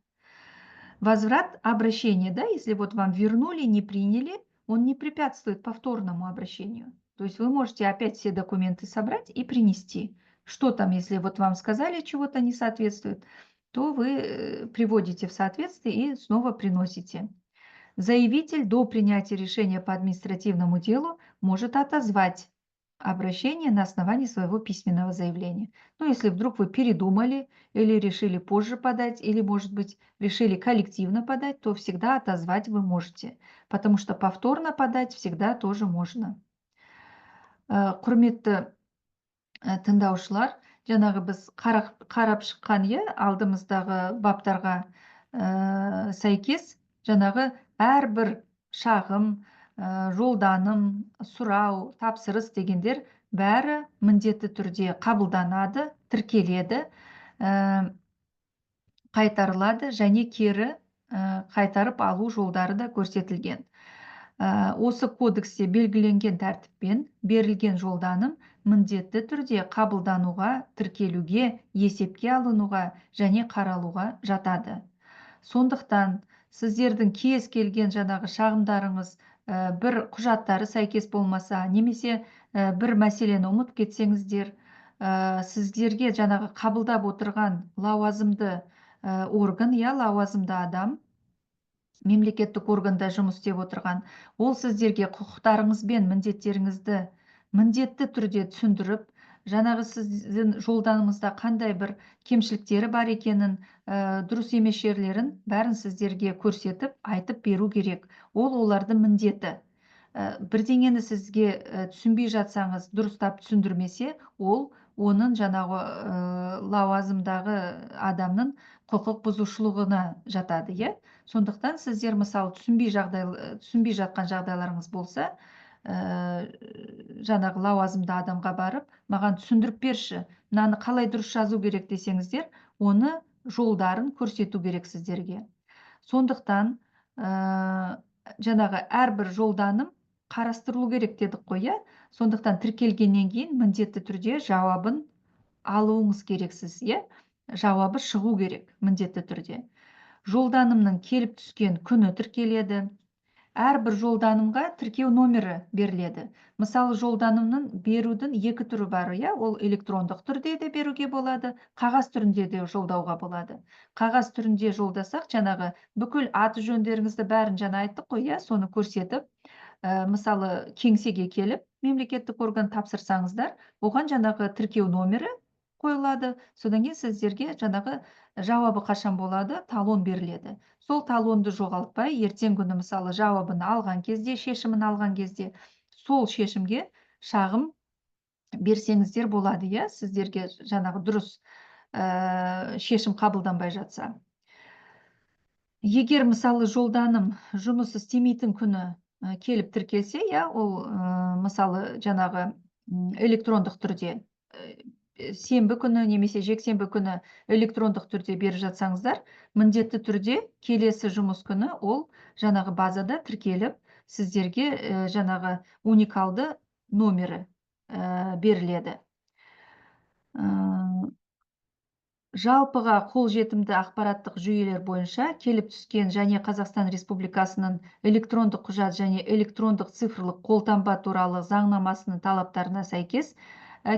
Возврат обращения, да, если вот вам вернули, не приняли, он не препятствует повторному обращению. То есть вы можете опять все документы собрать и принести. Что там, если вот вам сказали, чего-то не соответствует, то вы приводите в соответствие и снова приносите. Заявитель до принятия решения по административному делу может отозвать обращение на основании своего письменного заявления. Ну, если вдруг вы передумали или решили позже подать, или, может быть, решили коллективно подать, то всегда отозвать вы можете, потому что повторно подать всегда тоже можно. Құрметті тыңдаушылар, жаңағы біз қарап шыққан алдымыздағы баптарға сәйкес, жаңағы әрбір шағым, жолданым, сұрау, тапсырыс дегендер бәрі міндетті түрде қабылданады, тіркеледі, қайтарылады және кері қайтарып алу жолдары да көрсетілген. Осы кодексте белгіленген тәртіппен берілген жолданым міндетті түрде қабылдануға, тіркелуге, есепке алынуға және қаралуға жатады. Сондықтан сіздердің кез келген жаңағы шағымдарыңыз бір құжаттары сәйкес болмаса, немесе бір мәселені ұмытып кетсеңіздер, сіздерге жаңағы қабылдап отырған лауазымды орган, лауазымды адам, мемлекеттік органда жұмыс істеп отырған, ол сіздерге құқықтарыңыз бен міндеттеріңізді міндетті түрде түсіндіріп, жаңағы сіздің жолданыңызда қандай бір кемшіліктері бар екенін, дұрыс емес жерлерін бәрін сіздерге көрсетіп, айтып беру керек. Ол олардың міндеті. Бірдеңені сізге түсінбей жатсаңыз, дұрыстап түсіндірмесе, ол оның жаңағы лауазымдағы адамның құқық бұзушылығына жатады, Сондықтан сіздер мысалы түсінбей жатқан жағдайларыңыз болса, жаңағы лауазымды адамға барып, маған түсіндіріп берші, мынаны қалай дұрыс жазу керек десеңіздер, оны жолдарын көрсету керек сіздерге. Сондықтан жаңағы әрбір жолданым қарастырылу керек дедік қой, Сондықтан тіркелгеннен кейін міндетті түрде жауабын алуыңыз керексіз, Жауабы шығу керек міндетті түрде. Жолданымның келіп түскен күні тіркеледі. Әрбір жолданымға тіркеу номері беріледі. Мысалы, жолданымның берудің екі түрі бар, ол электрондық түрде де беруге болады, қағаз түрінде де жолдауға болады. Қағаз түрінде жолдасақ, жаңағы бүкіл аты жөндеріңізді бәрін жаңа айттық қой, соны көрсетіп, мысалы, кеңсеге келіп, мемлекеттік орган тапсырсаңыздар, оған жаңағы тіркеу номері қойылады. Содан кейін сіздерге жаңағы жауабы қашан болады, талон беріледі. Сол талонды жоғалтпай, ертең күні мысалы жауабын алған кезде, шешімін алған кезде, сол шешімге шағым берсеңіздер болады, сіздерге жаңағы дұрыс шешім қабылданбай жатса. Егер мысалы жолданым жұмыс істемейтін күні келіп тіркелсе, ол мысалы жаңағы электрондық түрде сенбі күні немесе жексенбі күні электрондық түрде беріп жатсаңыздар, міндетті түрде келесі жұмыс күні ол жаңағы базада тіркеліп, сіздерге жаңағы уникалды номері беріледі. Жалпыға қолжетімді ақпараттық жүйелер бойынша келіп түскен және Қазақстан Республикасының электрондық құжат және электрондық цифрлық қолтаңба туралы заңнамасының талаптарына сәйкес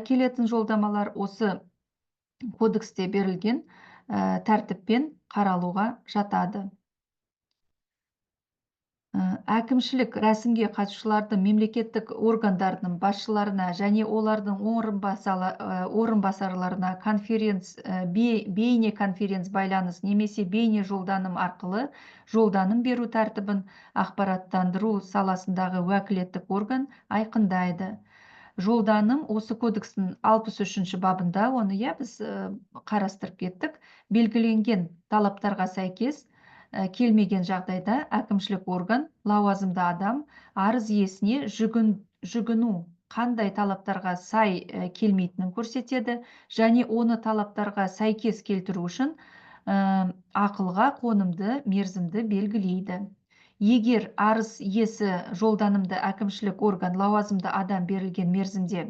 келетін жолдамалар осы кодексте берілген тәртіппен қаралуға жатады. Әкімшілік рәсімге қатысушылардың мемлекеттік органдардың басшыларына және олардың орынбасарларына бейне конференц байланыс немесе бейне жолданым арқылы жолданым беру тәртібін ақпараттандыру саласындағы уәкілеттік орган айқындайды. Жолданым осы кодекстің 63-ші бабында, оны біз қарастырып кеттік, белгіленген талаптарға сәйкес келмеген жағдайда әкімшілік орган, лауазымды адам арыз иесіне жүгіну қандай талаптарға сай келмейтінін көрсетеді және оны талаптарға сәйкес келтіру үшін ақылға қонымды мерзімді белгілейді. Егер арыз иесі жолданымды әкімшілік орган, лауазымды адам берілген мерзімде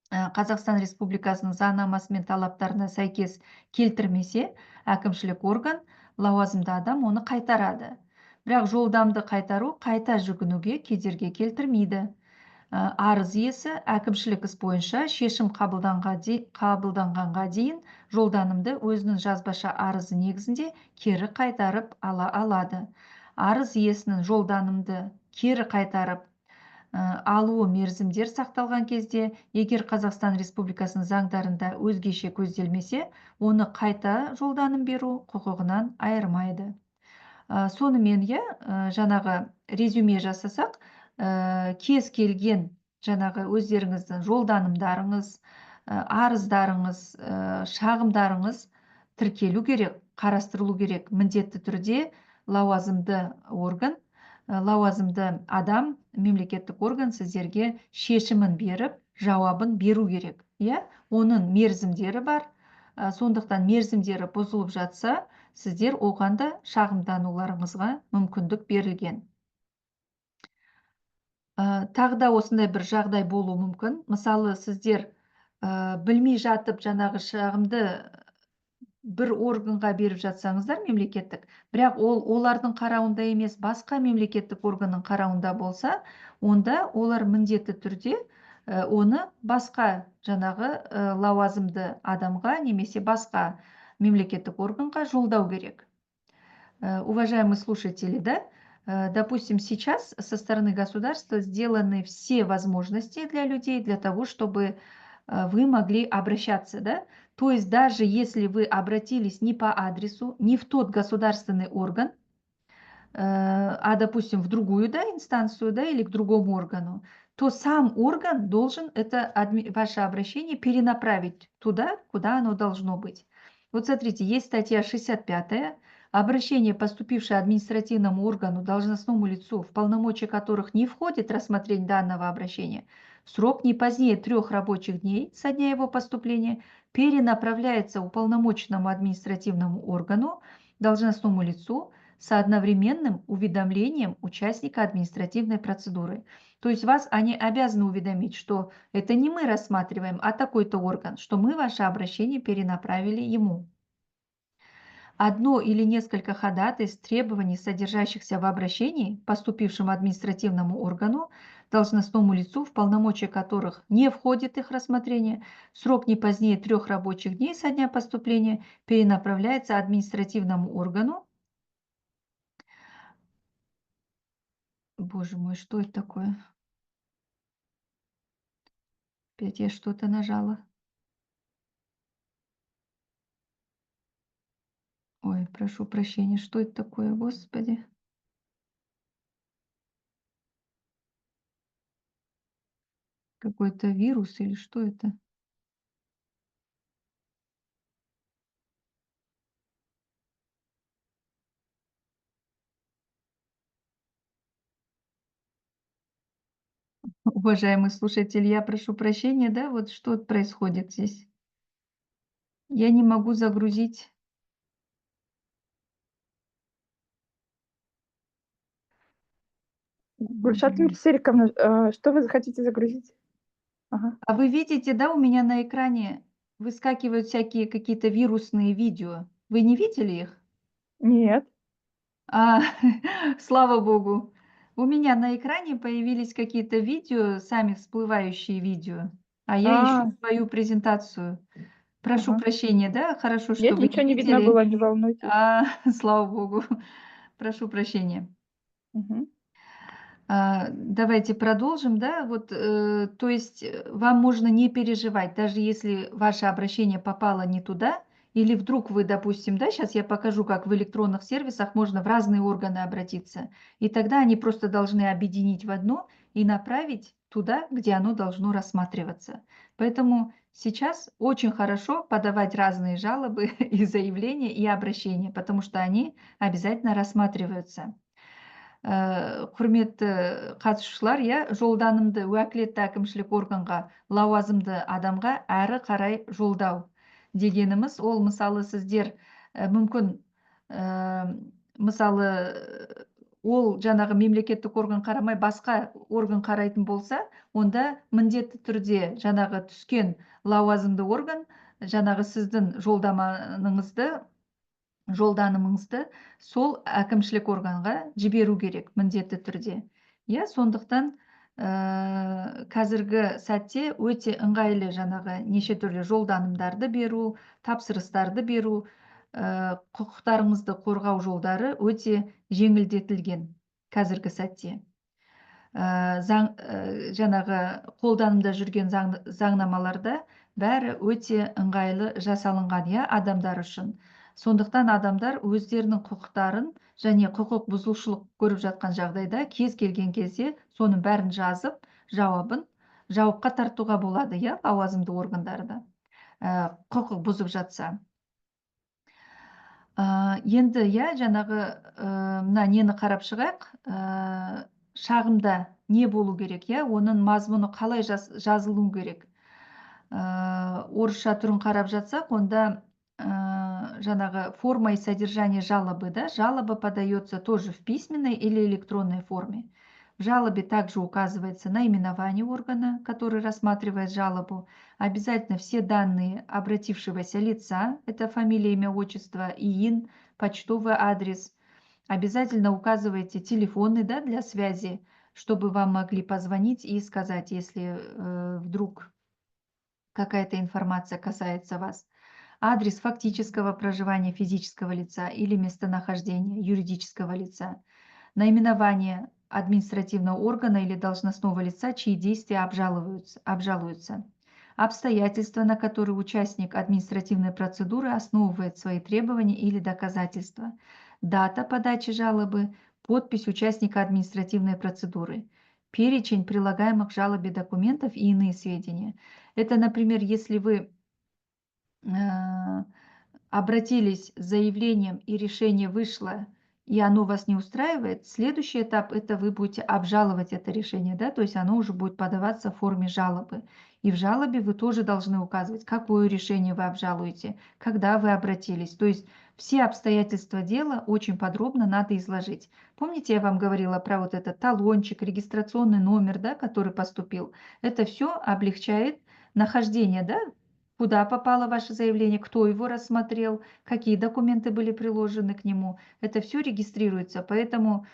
Қазақстан Республикасының заңнамасы мен талаптарына сәйкес келтірмесе, әкімшілік орган, лауазымды адам оны қайтарады. Бірақ жолдамды қайтару қайта жүгінуге кедергі келтірмейді. Арыз иесі әкімшілік іс бойынша шешім қабылданғанға дейін жолданымды өзінің жазбаша арызы негізінде кері қайтарып ала алады. Арыз иесінің жолданымды кері қайтарып алуы мерзімдер сақталған кезде, егер Қазақстан Республикасының заңдарында өзгеше көзделмесе, оны қайта жолданым беру құқығынан айырмайды. Сонымен жаңағы резюме жасасақ, кез келген жаңағы өздеріңіздің жолданымдарыңыз, арыздарыңыз, шағымдарыңыз тіркелу керек, қарастырылу керек. Міндетті түрде лауазымды орган, лауазымды адам, мемлекеттік орган сіздерге шешімін беріп, жауабын беру керек. Оның мерзімдері бар. Сондықтан мерзімдері бұзылып жатса, сіздер оған да шағымдануларыңызға мүмкіндік берілген. Тағы да осындай бір жағдай болуы мүмкін. Мысалы, сіздер білмей жатып жаңағы шағымды бір органға беріп жатсаңыздар, мемлекеттік, бірақ олардың қарауында емес, басқа мемлекеттік органның қарауында болса, онда олар міндетті түрде оны басқа жаңағы лауазымды адамға немесе басқа мемлекеттік органға жолдау керек. Уважаемые слушатели, допустим, сейчас со стороны государства сделаны все возможности для людей, для того, чтобы вы могли обращаться, То есть даже если вы обратились не по адресу, не в тот государственный орган, а, допустим, в другую инстанцию или к другому органу, то сам орган должен это ваше обращение перенаправить туда, куда оно должно быть. Вот смотрите, есть статья 65 обращение, поступившее административному органу, должностному лицу, в полномочия которых не входит рассмотрение данного обращения, в срок не позднее 3 рабочих дней со дня его поступления перенаправляется уполномоченному административному органу, должностному лицу, с одновременным уведомлением участника административной процедуры. То есть вас они обязаны уведомить, что это не мы рассматриваем, а такой-то орган, что мы ваше обращение перенаправили ему. Одно или несколько ходатайств, требований, содержащихся в обращении, поступившем административному органу, должностному лицу, в полномочия которых не входит их рассмотрение, в срок не позднее 3 рабочих дней со дня поступления перенаправляется административному органу. Боже мой, что это такое? Опять я что-то нажала. Ой, прошу прощения, что это такое, Господи? Какой-то вирус или что это? Уважаемый слушатель, я прошу прощения, да, вот что происходит здесь? Я не могу загрузить. Гульшат Мирсериковна, что вы хотите загрузить? Ага. А вы видите, да, у меня на экране выскакивают всякие какие-то вирусные видео. Вы не видели их? Нет. А, слава богу. У меня на экране появились какие-то видео, сами всплывающие видео, а я ищу А, свою презентацию. Прошу ага. прощения, да, хорошо, что Нет, вы не ничего не видно видели. было, не волнуйтесь. Слава богу. Прошу прощения. Мгм. Давайте продолжим, да, вот, то есть вам можно не переживать, даже если ваше обращение попало не туда, или вдруг вы, допустим, да, сейчас я покажу, как в электронных сервисах можно в разные органы обратиться, и тогда они просто должны объединить в одно и направить туда, где оно должно рассматриваться. Поэтому сейчас очень хорошо подавать разные жалобы и заявления и обращения, потому что они обязательно рассматриваются. Құрметті қатысушылар, иә, жолданымды уәкілетті әкімшілік органға, лауазымды адамға әрі қарай жолдау дегеніміз, ол мысалы сіздер мүмкін мысалы ол жаңағы мемлекеттік орган қарамай басқа орган қарайтын болса, онда міндетті түрде жаңағы түскен лауазымды орган жаңағы сіздің жолданымыңызды сол әкімшілік органға жіберу керек міндетті түрде. Иә, сондықтан қазіргі сәтте өте ыңғайлы жаңағы неше түрлі жолданымдарды беру, тапсырыстарды беру, құқықтарыңызды қорғау жолдары өте жеңілдетілген қазіргі сәтте. Жаңағы қолданымда жүрген заңнамаларда бәрі өте ыңғайлы жасалынған, иә, адамдар үшін. Сондықтан адамдар өздерінің құқықтарын және құқық бұзушылық көріп жатқан жағдайда кез келген кезде соның бәрін жазып, жауапқа тартуға болады, иә, лауазымды органдарда, құқық бұзып жатса. Енді, иә, жаңағы мына нені қарап шығайық. Шағымда не болу керек, иә, оның мазмұны қалай жазылуы керек. Орысша түрін қарап жатсақ, онда жаңағы форма и содержание жалобы, да, жалоба подается тоже в письменной или электронной форме. В жалобе также указывается наименование органа, который рассматривает жалобу, обязательно все данные обратившегося лица, это фамилия, имя, отчество, ИИН, почтовый адрес. Обязательно указывайте телефоны, да, для связи, чтобы вам могли позвонить и сказать, если вдруг какая-то информация касается вас. Адрес фактического проживания физического лица или местонахождения юридического лица. Наименование административного органа или должностного лица, чьи действия обжалуются. Обстоятельства, на которые участник административной процедуры основывает свои требования или доказательства. Дата подачи жалобы, подпись участника административной процедуры. Перечень прилагаемых к жалобе документов и иные сведения. Это, например, если вы обратились с заявлением и решение вышло, и оно вас не устраивает, следующий этап – это вы будете обжаловать это решение, да, то есть оно уже будет подаваться в форме жалобы. И в жалобе вы тоже должны указывать, какое решение вы обжалуете, когда вы обратились. То есть все обстоятельства дела очень подробно надо изложить. Помните, я вам говорила про вот этот талончик, регистрационный номер, да, который поступил? Это все облегчает нахождение, да, куда попало ваше заявление, кто его рассмотрел, какие документы были приложены к нему. Это все регистрируется, поэтому,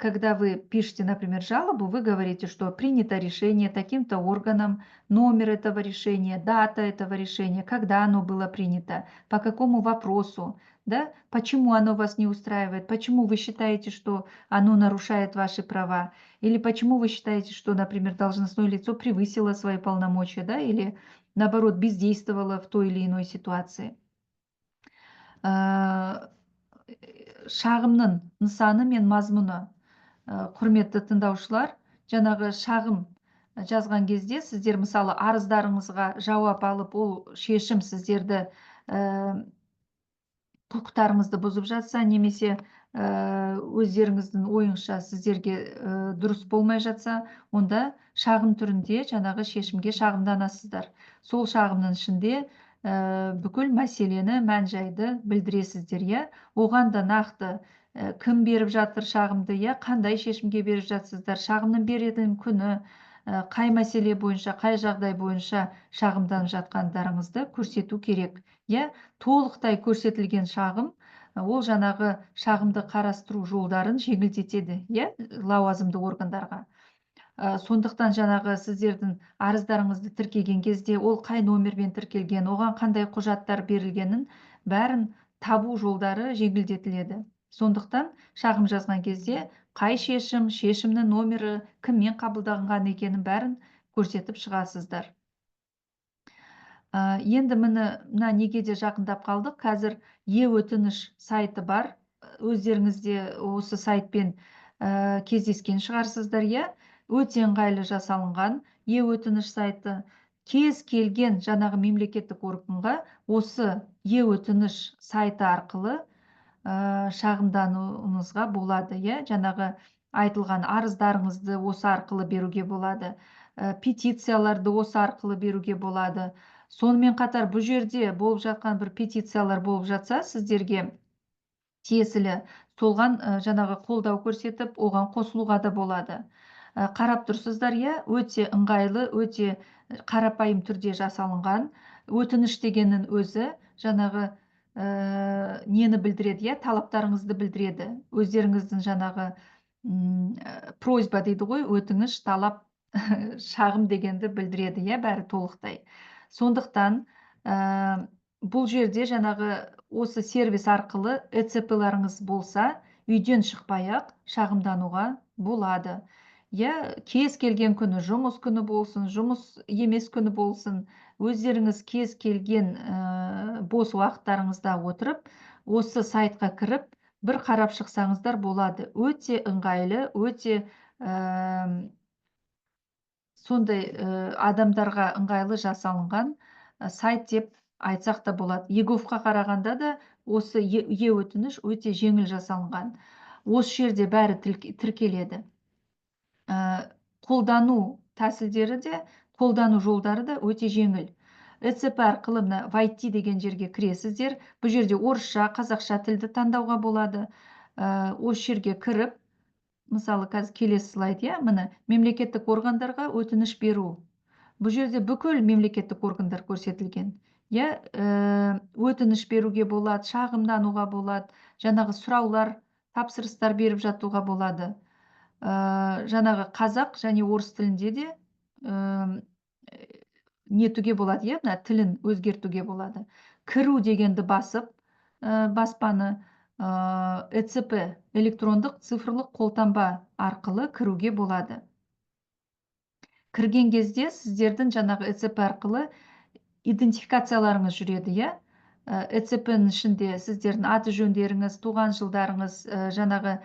когда вы пишете, например, жалобу, вы говорите, что принято решение таким-то органом, номер этого решения, дата этого решения, когда оно было принято, по какому вопросу, да, почему оно вас не устраивает, почему вы считаете, что оно нарушает ваши права, или почему вы считаете, что, например, должностное лицо превысило свои полномочия, да, или наоборот, бездействовала в той или иной ситуации. Шағымның нысаны мен мазмұны. Құрметті тыңдаушылар, жаңағы шағым жазған кезде сіздер мысалы арыздарыңызға жауап алып, ол шешім сіздерді құқықтарыңызды бұзып жатса, немесе өздеріңіздің ойыңызша сіздерге дұрыс болмай жатса, онда шағым түрінде жаңағы шешімге шағымданасыздар. Сол шағымның ішінде бүкіл мәселені, мән-жайды білдіресіздер, иә. Оған да нақты кім беріп жатыр шағымды, иә, қандай шешімге беріп жатсыздар, шағымның беретін күні, қай мәселе бойынша, қай жағдай бойынша шағымданып жатқандарыңызды көрсету керек. Иә, толықтай көрсетілген шағым ол жаңағы шағымды қарастыру жолдарын жеңілдетеді, иә, лауазымды органдарға. Сондықтан жаңағы сіздердің арыздарыңызды тіркеген кезде ол қай номермен тіркелген, оған қандай құжаттар берілгенін бәрін табу жолдары жеңілдетіледі. Сондықтан шағым жазған кезде қай шешімнің номері, кіммен қабылданған екенін бәрін көрсетіп шығасыздар. Енді мына неге де жақындап қалдық. Қазір е-өтініш сайты бар. Өздеріңізде осы сайтпен кездескен шығарсыздар, иә. Өте ыңғайлы жасалынған е-өтініш сайты. Кез келген жаңағы мемлекеттік органға осы е-өтініш сайты арқылы шағымдануыңызға болады, иә. Жаңағы айтылған арыздарыңызды осы арқылы беруге болады. Петицияларды осы арқылы беруге болады. Сонымен қатар бұл жерде болып жатқан бір петициялар болып жатса, сіздерге тиесілі солған жаңағы қолдау көрсетіп, оған қосылуға да болады. Қарап тұрсыздар, иә, өте ыңғайлы, өте қарапайым түрде жасалынған. Өтініш дегеннің өзі жаңағы нені білдіреді, иә, талаптарыңызды білдіреді. Өздеріңіздің жаңағы просьба дейді ғой, өтініш, талап, шағым дегенді білдіреді, иә, бәрі толықтай. Сондықтан бұл жерде жаңағы осы сервис арқылы ЭЦП-ларыңыз болса, үйден шықпай-ақ шағымдануға болады. Иә, кез келген күні, жұмыс күні болсын, жұмыс емес күні болсын, өздеріңіз кез келген бос уақыттарыңызда отырып, осы сайтқа кіріп, бір қарап шықсаңыздар болады. Өте ыңғайлы, өте сондай адамдарға ыңғайлы жасалынған сайт деп айтсақ та болады. ЕГОВқа қарағанда да осы е-өтініш өте жеңіл жасалынған. Осы жерде бәрі тіркеледі. Қолдану тәсілдері де, қолдану жолдары да өте жеңіл. ЭЦП арқылы мына войти деген жерге кіресіздер. Бұл жерде орысша, қазақша тілді таңдауға болады. Осы жерге кіріп, мысалы, қазір келесі слайд, иә, міне мемлекеттік органдарға өтініш беру. Бұл жерде бүкіл мемлекеттік органдар көрсетілген. Иә, өтініш беруге болады, шағымдануға болады, жаңағы сұраулар, тапсырыстар беріп жатуға болады. Жаңағы қазақ және орыс тілінде де нетуге болады, иә, мына тілін өзгертуге болады. Кіру дегенді басып, баспаны ЭЦП электрондық цифрлық қолтаңба арқылы кіруге болады. Кірген кезде сіздердің жаңағы ЭЦП арқылы идентификацияларыңыз жүреді, иә. ЭЦП-ның ішінде сіздердің аты жөндеріңіз, туған жылдарыңыз, жаңағы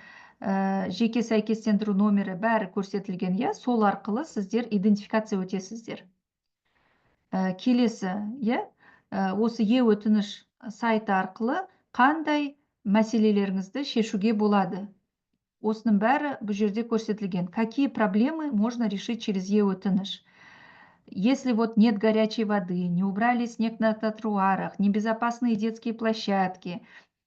жеке сәйкестендіру номері бәрі көрсетілген, иә. Сол арқылы сіздер идентификация өтесіздер. Келесі, иә, осы е-өтініш сайты арқылы қандай мәселелеріңізді шешуге болады. Осының бәрі бұл жерде көрсетілген. Какие проблемы можно решить через е-өтініш? Если вот нет горячей воды, не убрали снег на тротуарах, небезопасные детские площадки,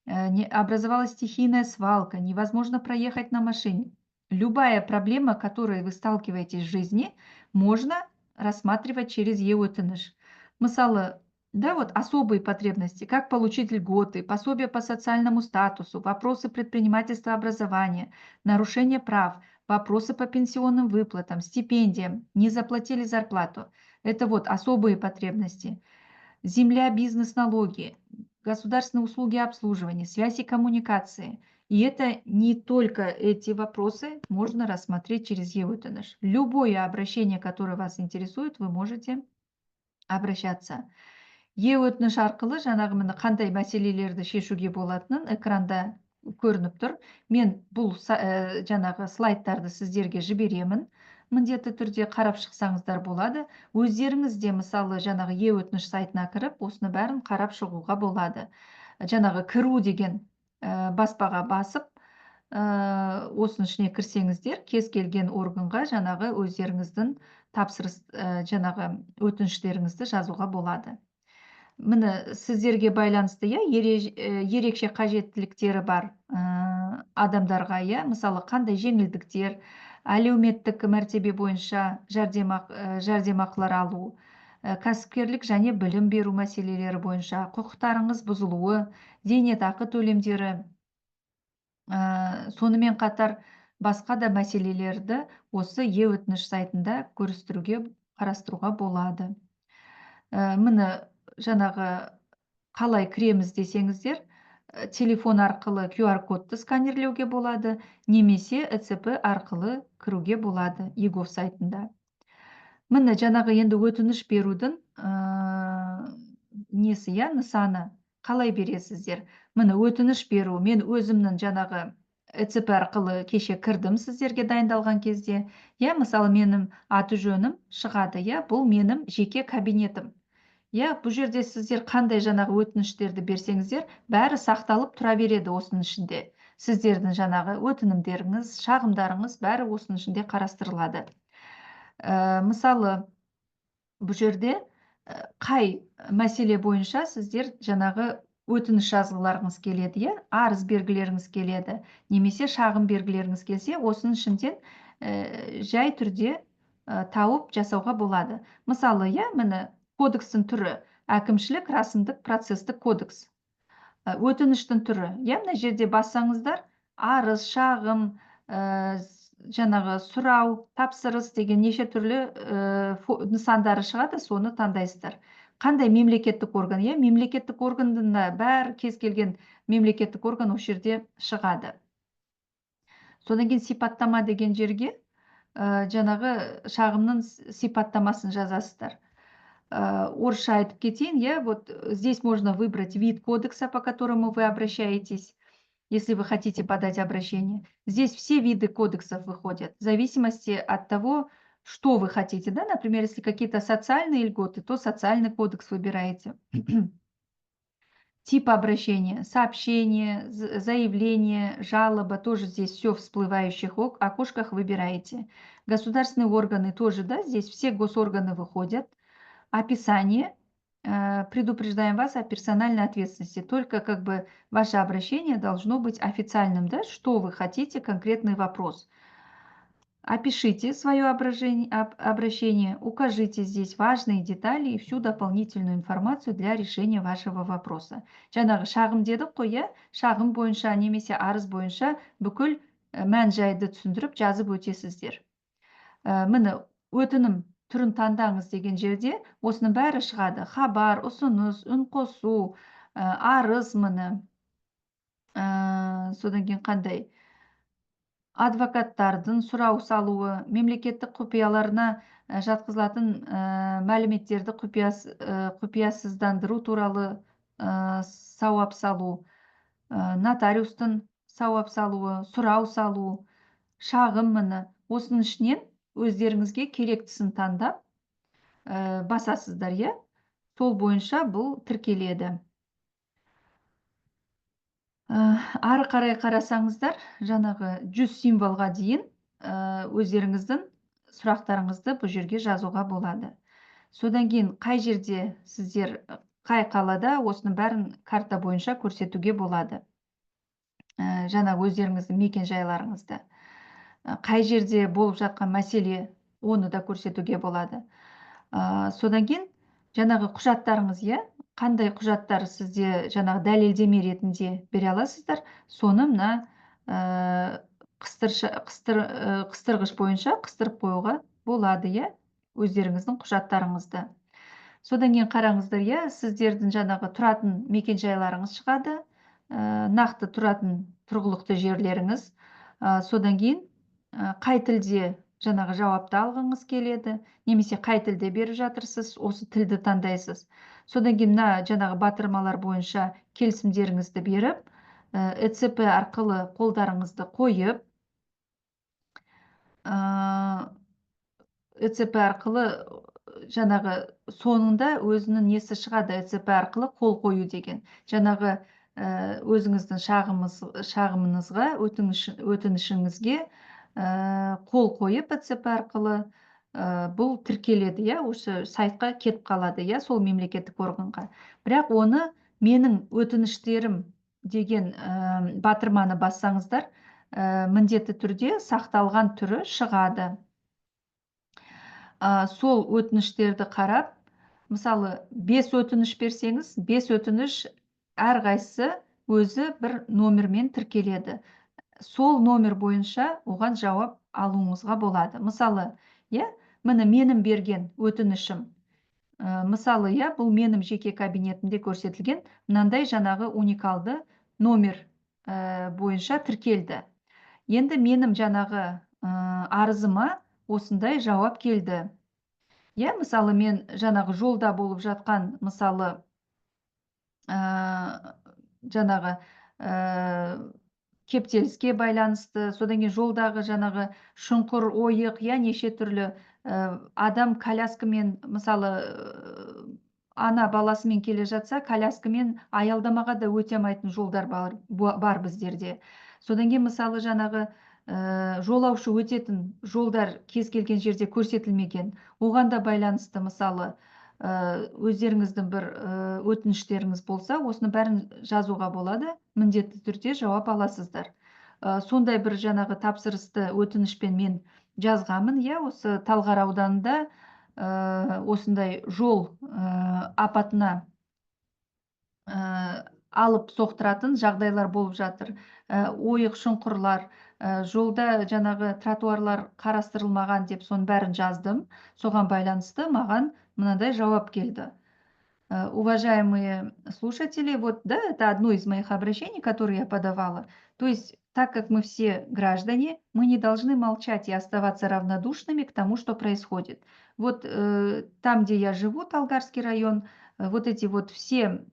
образовалась стихийная свалка, невозможно проехать на машине. Любая проблема, которой вы сталкиваетесь в жизни, можно рассматривать через е-өтініш. Мысалы, да, вот особые потребности, как получить льготы, пособия по социальному статусу, вопросы предпринимательства, образования, нарушение прав, вопросы по пенсионным выплатам, стипендиям, не заплатили зарплату. Это вот особые потребности. Земля, бизнес, налоги, государственные услуги обслуживания, связь и коммуникации. И это не только эти вопросы можно рассмотреть через е-өтініш. Любое обращение, которое вас интересует, вы можете обращаться. Е-өтініш арқылы жаңағы міне қандай мәселелерді шешуге болатынын экранда көрініп тұр. Мен бұл жаңағы слайдтарды сіздерге жіберемін. Міндетті түрде қарап шықсаңыздар болады. Өздеріңіз де мысалы жаңағы е-өтініш сайтына кіріп, осыны бәрін қарап шығуға болады. жаңағы кіру деген баспаға басып, осының ішіне кірсеңіздер, кез келген органға жаңағы өздеріңіздің тапсырыс жаңағы өтініштеріңізді жазуға болады. Міне сіздерге байланысты ерекше қажеттіліктері бар адамдарға, мысалы қандай жеңілдіктер, әлеуметтік мәртебе бойынша жәрдемақылар алу, кәсіпкерлік және білім беру мәселелері бойынша құқықтарыңыз бұзылуы, зейнетақы төлемдері, сонымен қатар басқа да мәселелерді осы е-өтініш сайтында қарастыруға болады. Міне жаңағы қалай кіреміз десеңіздер, телефон арқылы QR-кодты сканерлеуге болады, немесе ЭЦП арқылы кіруге болады егов сайтында. Міне жаңағы енді өтініш берудің нысаны қалай бересіздер. Міне өтініш беру, мен өзімнің жаңағы ЭЦП арқылы кеше кірдім сіздерге дайындалған кезде. Мысалы менің аты жөнім шығады, бұл менің жеке кабинетім. Бұл жерде сіздер қандай жаңағы өтініштерді берсеңіздер, бәрі сақталып тұра береді осының ішінде. Сіздердің жаңағы өтінімдеріңіз, шағымдарыңыз бәрі осының ішінде қарастырылады. Мысалы, бұл жерде қай мәселе бойынша сіздер жаңағы өтініш жазғыларыңыз келеді, арыз бергілеріңіз келеді, немесе шағым бергілеріңіз келсе, осының ішінден жай түрде тауып жасауға болады. Мысалы, міне кодекстің түрі әкімшілік рәсімдік процестік кодекс. Өтініштің түрі, мына жерде бассаңыздар, арыз, шағым, жаңағы сұрау, тапсырыс деген неше түрлі нысандары шығады, соны таңдайсыздар. Қандай мемлекеттік орган? Мемлекеттік органның бәрі кез келген мемлекеттік орган осы жерде шығады. Содан кейін сипаттама деген жерге жаңағы шағымның сипаттамасын жазасыздар. Орысша айтып кетейін, вот здесь можно выбрать вид кодекса, по которому вы обращаетесь, если вы хотите подать обращение. Здесь все виды кодексов выходят, в зависимости от того, что вы хотите. Например, если какие-то социальные льготы, то социальный кодекс выбираете. Тип обращения, сообщение, заявление, жалоба, тоже здесь все в всплывающих окошках выбираете. Государственные органы тоже, здесь все госорганы выходят. Описание. Предупреждаем вас о персональной ответственности. Только ваше обращение должно быть официальным, что вы хотите, конкретный вопрос. Опишите свое обращение, укажите здесь важные детали и всю дополнительную информацию для решения вашего вопроса. Жаңағы шағым дедік қой, шағым бойынша немесе арыз бойынша бүкіл мән-жайды түсіндіріп жазып өтесіздер. Міне өтінім түрін таңдаңыз деген жерде осының бәрі шығады. Хабар, ұсыныс, үн қосу, арыз, міне. Содан кейін қандай? Адвокаттардың сұрау салуы, мемлекеттік құпияларына жатқызылатын мәліметтерді құпиясыздандыру туралы сауап салу, нотариустың сауап салуы, сұрау салу, шағым, міне. Осының ішінен өздеріңізге керектісін таңдап басасыздар, сол бойынша бұл тіркеледі. Ары қарай қарасаңыздар, жаңағы 100 символға дейін өздеріңіздің сұрақтарыңызды бұл жерге жазуға болады. Содан кейін қай жерде сіздер, қай қалада осының бәрін карта бойынша көрсетуге болады. Жаңағы өздеріңіздің мекен жайларыңызды. Қай жерде болып жатқан мәселе, оны да көрсетуге болады. Содан кейін жаңағы құжаттарыңыз, қандай құжаттар сізде жаңағы дәлелдеме ретінде бере аласыздар, соны мына қыстырғыш бойынша қыстырып қоюға болады, өздеріңіздің құжаттарыңызды. Содан кейін қараңыздар, сіздердің жаңағы тұратын мекен жайларыңыз шығады, нақты тұратын тұрғылықты жерлеріңіз. Содан кейін қай тілде жаңағы жауапты алғыңыз келеді, немесе қай тілде беріп жатырсыз, осы тілді таңдайсыз. Содан кейін жаңағы батырмалар бойынша келісімдеріңізді беріп, ЭЦП арқылы қолдарыңызды қойып, ЭЦП арқылы жаңағы соңында өзінің несі шығады, ЭЦП арқылы қол қою деген. Жаңағы өзіңіздің шағымыңызға, өтінішіңізге қол қойып WhatsApp арқылы бұл тіркеледі, иә, осы сайтқа кетіп қалады, иә, сол мемлекеттік органға. Бірақ оны менің өтініштерім деген батырманы бассаңыздар, міндетті түрде сақталған түрі шығады. Сол өтініштерді қарап, мысалы 5 өтініш берсеңіз, 5 өтініш әрқайсысы өзі бір номермен тіркеледі. Сол номер бойынша оған жауап алуыңызға болады. Мысалы, иә, міне менің берген өтінішім. Мысалы, иә, бұл менің жеке кабинетімде көрсетілген мынандай жаңағы уникалды номер бойынша тіркелді. Енді менің жаңағы арызыма осындай жауап келді. Иә, мысалы, мен жаңағы жолда болып жатқан, мысалы, жаңағы кептеліске байланысты, содан кейін жолдағы жаңағы шұңқыр, ойық, иә, неше түрлі адам коляскамен, мысалы, ана баласымен келе жатса, коляскамен аялдамаға да өте алмайтын жолдар бар біздерде. Содан кейін, мысалы, жаңағы жолаушы өтетін жолдар кез келген жерде көрсетілмеген. Оған да байланысты, мысалы, өздеріңіздің бір өтініштеріңіз болса, осыны бәрін жазуға болады, міндетті түрде жауап аласыздар. Сондай бір жаңағы тапсырысты өтінішпен мен жазғамын, иә, осы Талғар ауданында осындай жол апатына алып соқтыратын жағдайлар болып жатыр. Ойық шұңқырлар, жолда жаңағы тротуарлар қарастырылмаған деп соның бәрін жаздым. Соған байланысты маған мынандай жауап келді. Уважаемые слушатели, вот, да, это одно из моих обращений, которые я подавала. То есть, так как мы все граждане, мы не должны молчать и оставаться равнодушными к тому, что происходит. Вот там, где я живу, Талгарский район, вот эти вот все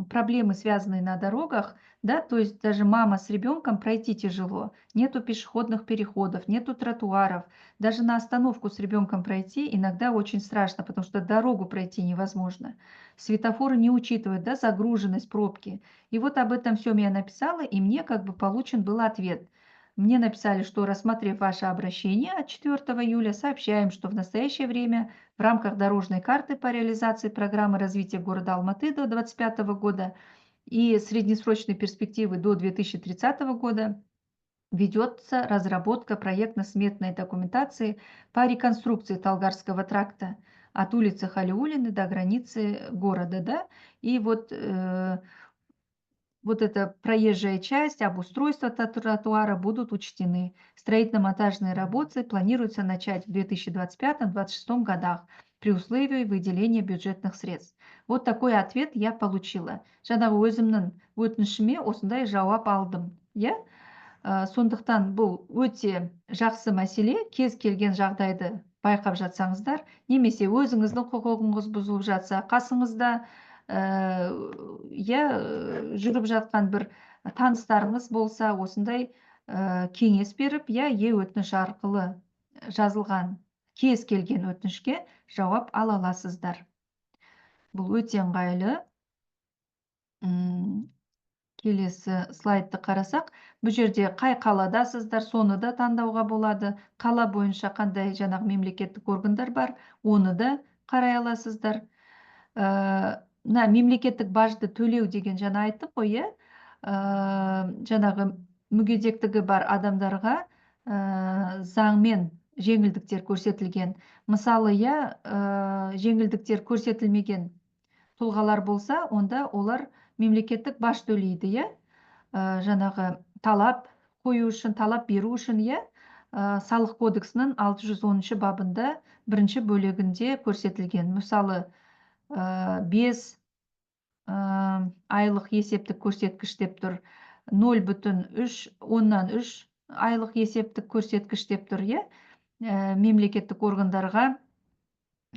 проблемы, связанные на дорогах, да, то есть даже мама с ребенком пройти тяжело, нету пешеходных переходов, нету тротуаров, даже на остановку с ребенком пройти иногда очень страшно, потому что дорогу пройти невозможно. Светофоры не учитывают, да, загруженность, пробки. И вот об этом всем я написала, и мне как бы получен был ответ. Мне написали, что, рассмотрев ваше обращение от 4 июля, сообщаем, что в настоящее время в рамках дорожной карты по реализации программы развития города Алматы до 2025 года и среднесрочной перспективы до 2030 года ведется разработка проектно-сметной документации по реконструкции Талгарского тракта от улицы Халиуллины до границы города, да, и вот эта проезжая часть, обустройство тротуара будут учтены. Строительно-монтажные работы планируется начать в 2025-2026 годах при условии выделения бюджетных средств. Вот такой ответ я получила. Жаңағы өзімнің өтінішіме осындай жауап алдым. Я сондықтан бұл өте жақсы мәселе, кез келген жағдайды байқап жатсаңыздар, немесе өзіңіздің құқығыңыз бұзылып жатса, қасыңызда жүріп жатқан бір таныстарыңыз болса, осындай кеңес беріп, өтініш арқылы жазылған кез келген өтінішке жауап ала аласыздар. Бұл өте ыңғайлы. Келесі слайдты қарасақ, бұл жерде қай қаладасыздар, соны да таңдауға болады. Қала бойынша қандай жаңағы мемлекеттік органдар бар, оны да қарай аласыздар. Мына мемлекеттік бажды төлеу деген жаңа айттық қой, жаңағы мүгедектігі бар адамдарға заңмен жеңілдіктер көрсетілген. Мысалы, жеңілдіктер көрсетілмеген тұлғалар болса, онда олар мемлекеттік баж төлейді, жаңағы талап қою үшін, талап беру үшін, салық кодексінің 610 бабында 1 бөлігінде көрсетілген. Мысалы, 5 айлық есептік көрсеткіш деп тұр, 0,3 айлық есептік көрсеткіш деп тұр, мемлекеттік органдарға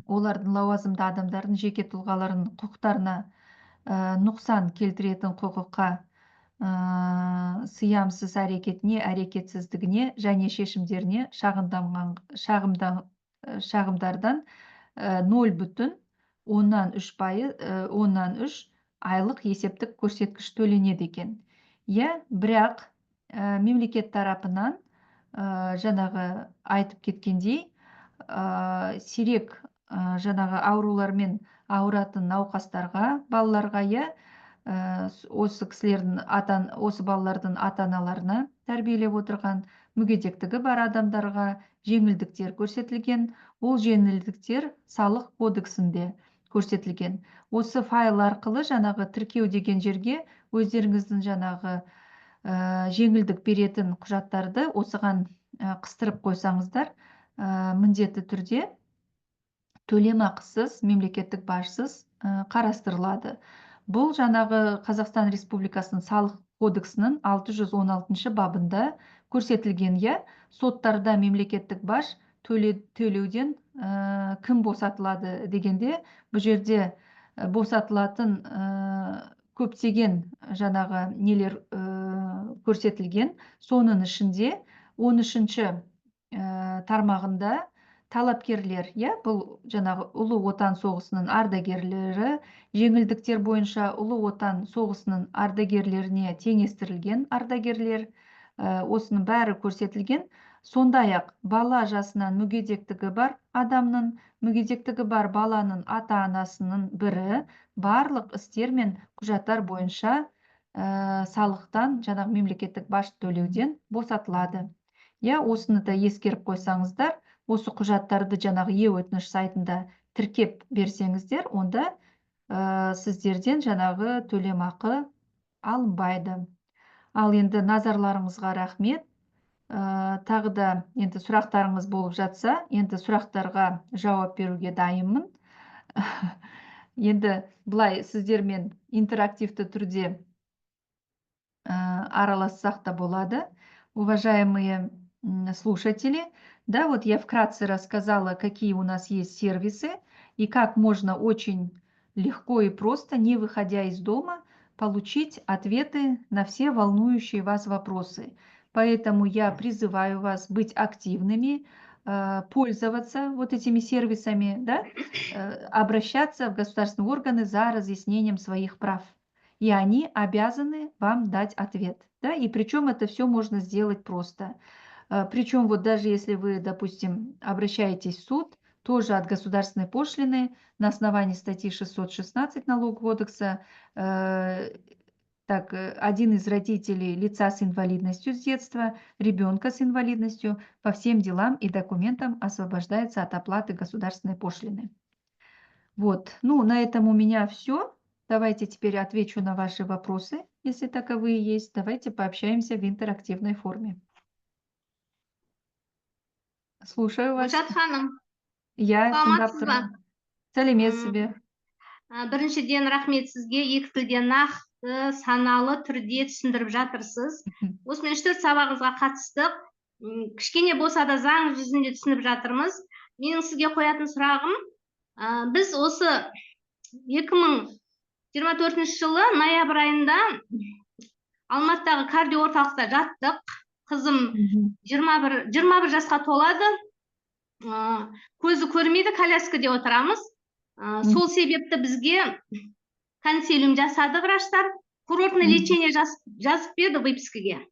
олардың лауазымды адамдардың жеке тұлғаларының құқықтарына нұқсан келтіретін құқыққа, сыямсыз әрекетіне, әрекетсіздігіне және шешімдеріне шағымдардан 0,3 айлық есептік көрсеткіш төленеді екен. Иә, бірақ мемлекет тарапынан жаңағы айтып кеткендей, сирек жаңағы аурулармен ауыратын науқастарға, балаларға, иә, осы кісілердің осы балалардың ата-аналарына тәрбиелеп отырған мүгедектігі бар адамдарға жеңілдіктер көрсетілген. Ол жеңілдіктер салық кодексінде көрсетілген. Осы файл арқылы жаңағы тіркеу деген жерге өздеріңіздің жаңағы жеңілдік беретін құжаттарды осыған қыстырып қойсаңыздар, міндетті түрде төлемақысыз, мемлекеттік бажсыз қарастырылады. Бұл жаңағы Қазақстан Республикасының салық кодексінің 616 бабында көрсетілген. Иә, соттарда мемлекеттік баж төлеуден кім босатылады дегенде, бұл жерде босатылатын көптеген жаңағы нелер көрсетілген. Соның ішінде 13-ші тармағында талапкерлер, иә, бұл жаңағы Ұлы Отан соғысының ардагерлері, жеңілдіктер бойынша Ұлы Отан соғысының ардагерлеріне теңестірілген ардагерлер, осының бәрі көрсетілген. Сондай-ақ бала жасынан мүгедектігі бар адамның, мүгедектігі бар баланың ата-анасының бірі барлық істер мен құжаттар бойынша салықтан, жаңағы мемлекеттік баж төлеуден босатылады. Иә, осыны да ескеріп қойсаңыздар, осы құжаттарды жаңағы е-өтініш сайтында тіркеп берсеңіздер, онда сіздерден жаңағы төлемақы алынбайды. Ал енді назарларыңызға рахмет. Тағы да енді сұрақтарыңыз болып жатса, енді сұрақтарға жауап беруге дайынмын. Енді бұлай сіздермен интерактивті түрде аралассақ та болады. Уважаемые слушатели, да, вот я вкратце рассказала, какие у нас есть сервисы и как можно очень легко и просто, не выходя из дома, получить ответы на все волнующие вас вопросы. Поэтому я призываю вас быть активными, пользоваться вот этими сервисами, да, обращаться в государственные органы за разъяснением своих прав. И они обязаны вам дать ответ. Да? И причем это все можно сделать просто. Причем вот даже если вы, допустим, обращаетесь в суд, тоже от государственной пошлины на основании статьи 616 Налогового кодекса, так, один из родителей лица с инвалидностью с детства, ребенка с инвалидностью по всем делам и документам освобождается от оплаты государственной пошлины. Вот, ну на этом у меня все. Давайте теперь отвечу на ваши вопросы, если таковые есть. Давайте пообщаемся в интерактивной форме. Слушаю вас. Гүлшат ханым, Я тыңдап саламатсыз ба? тұрмын. Сәлеметсіз бе? Біріншіден рахмет сізге, екі тілде нақты, саналы түрде түсіндіріп жатырсыз. Осымен 3-4 сабағыңызға қатыстық. Кішкене болса да заң жүзінде түсініп жатырмыз. Менің сізге қоятын сұрағым, біз осы 2024 жылы ноябрь айында Алматыдағы кардио орталықта жаттық. Қызым 21 жасқа толады. Көзі көрмейді, коляскада отырамыз. Сол себепті бізге консилиум жасады врачтар. Курортный лечение жазып берді выпискаге.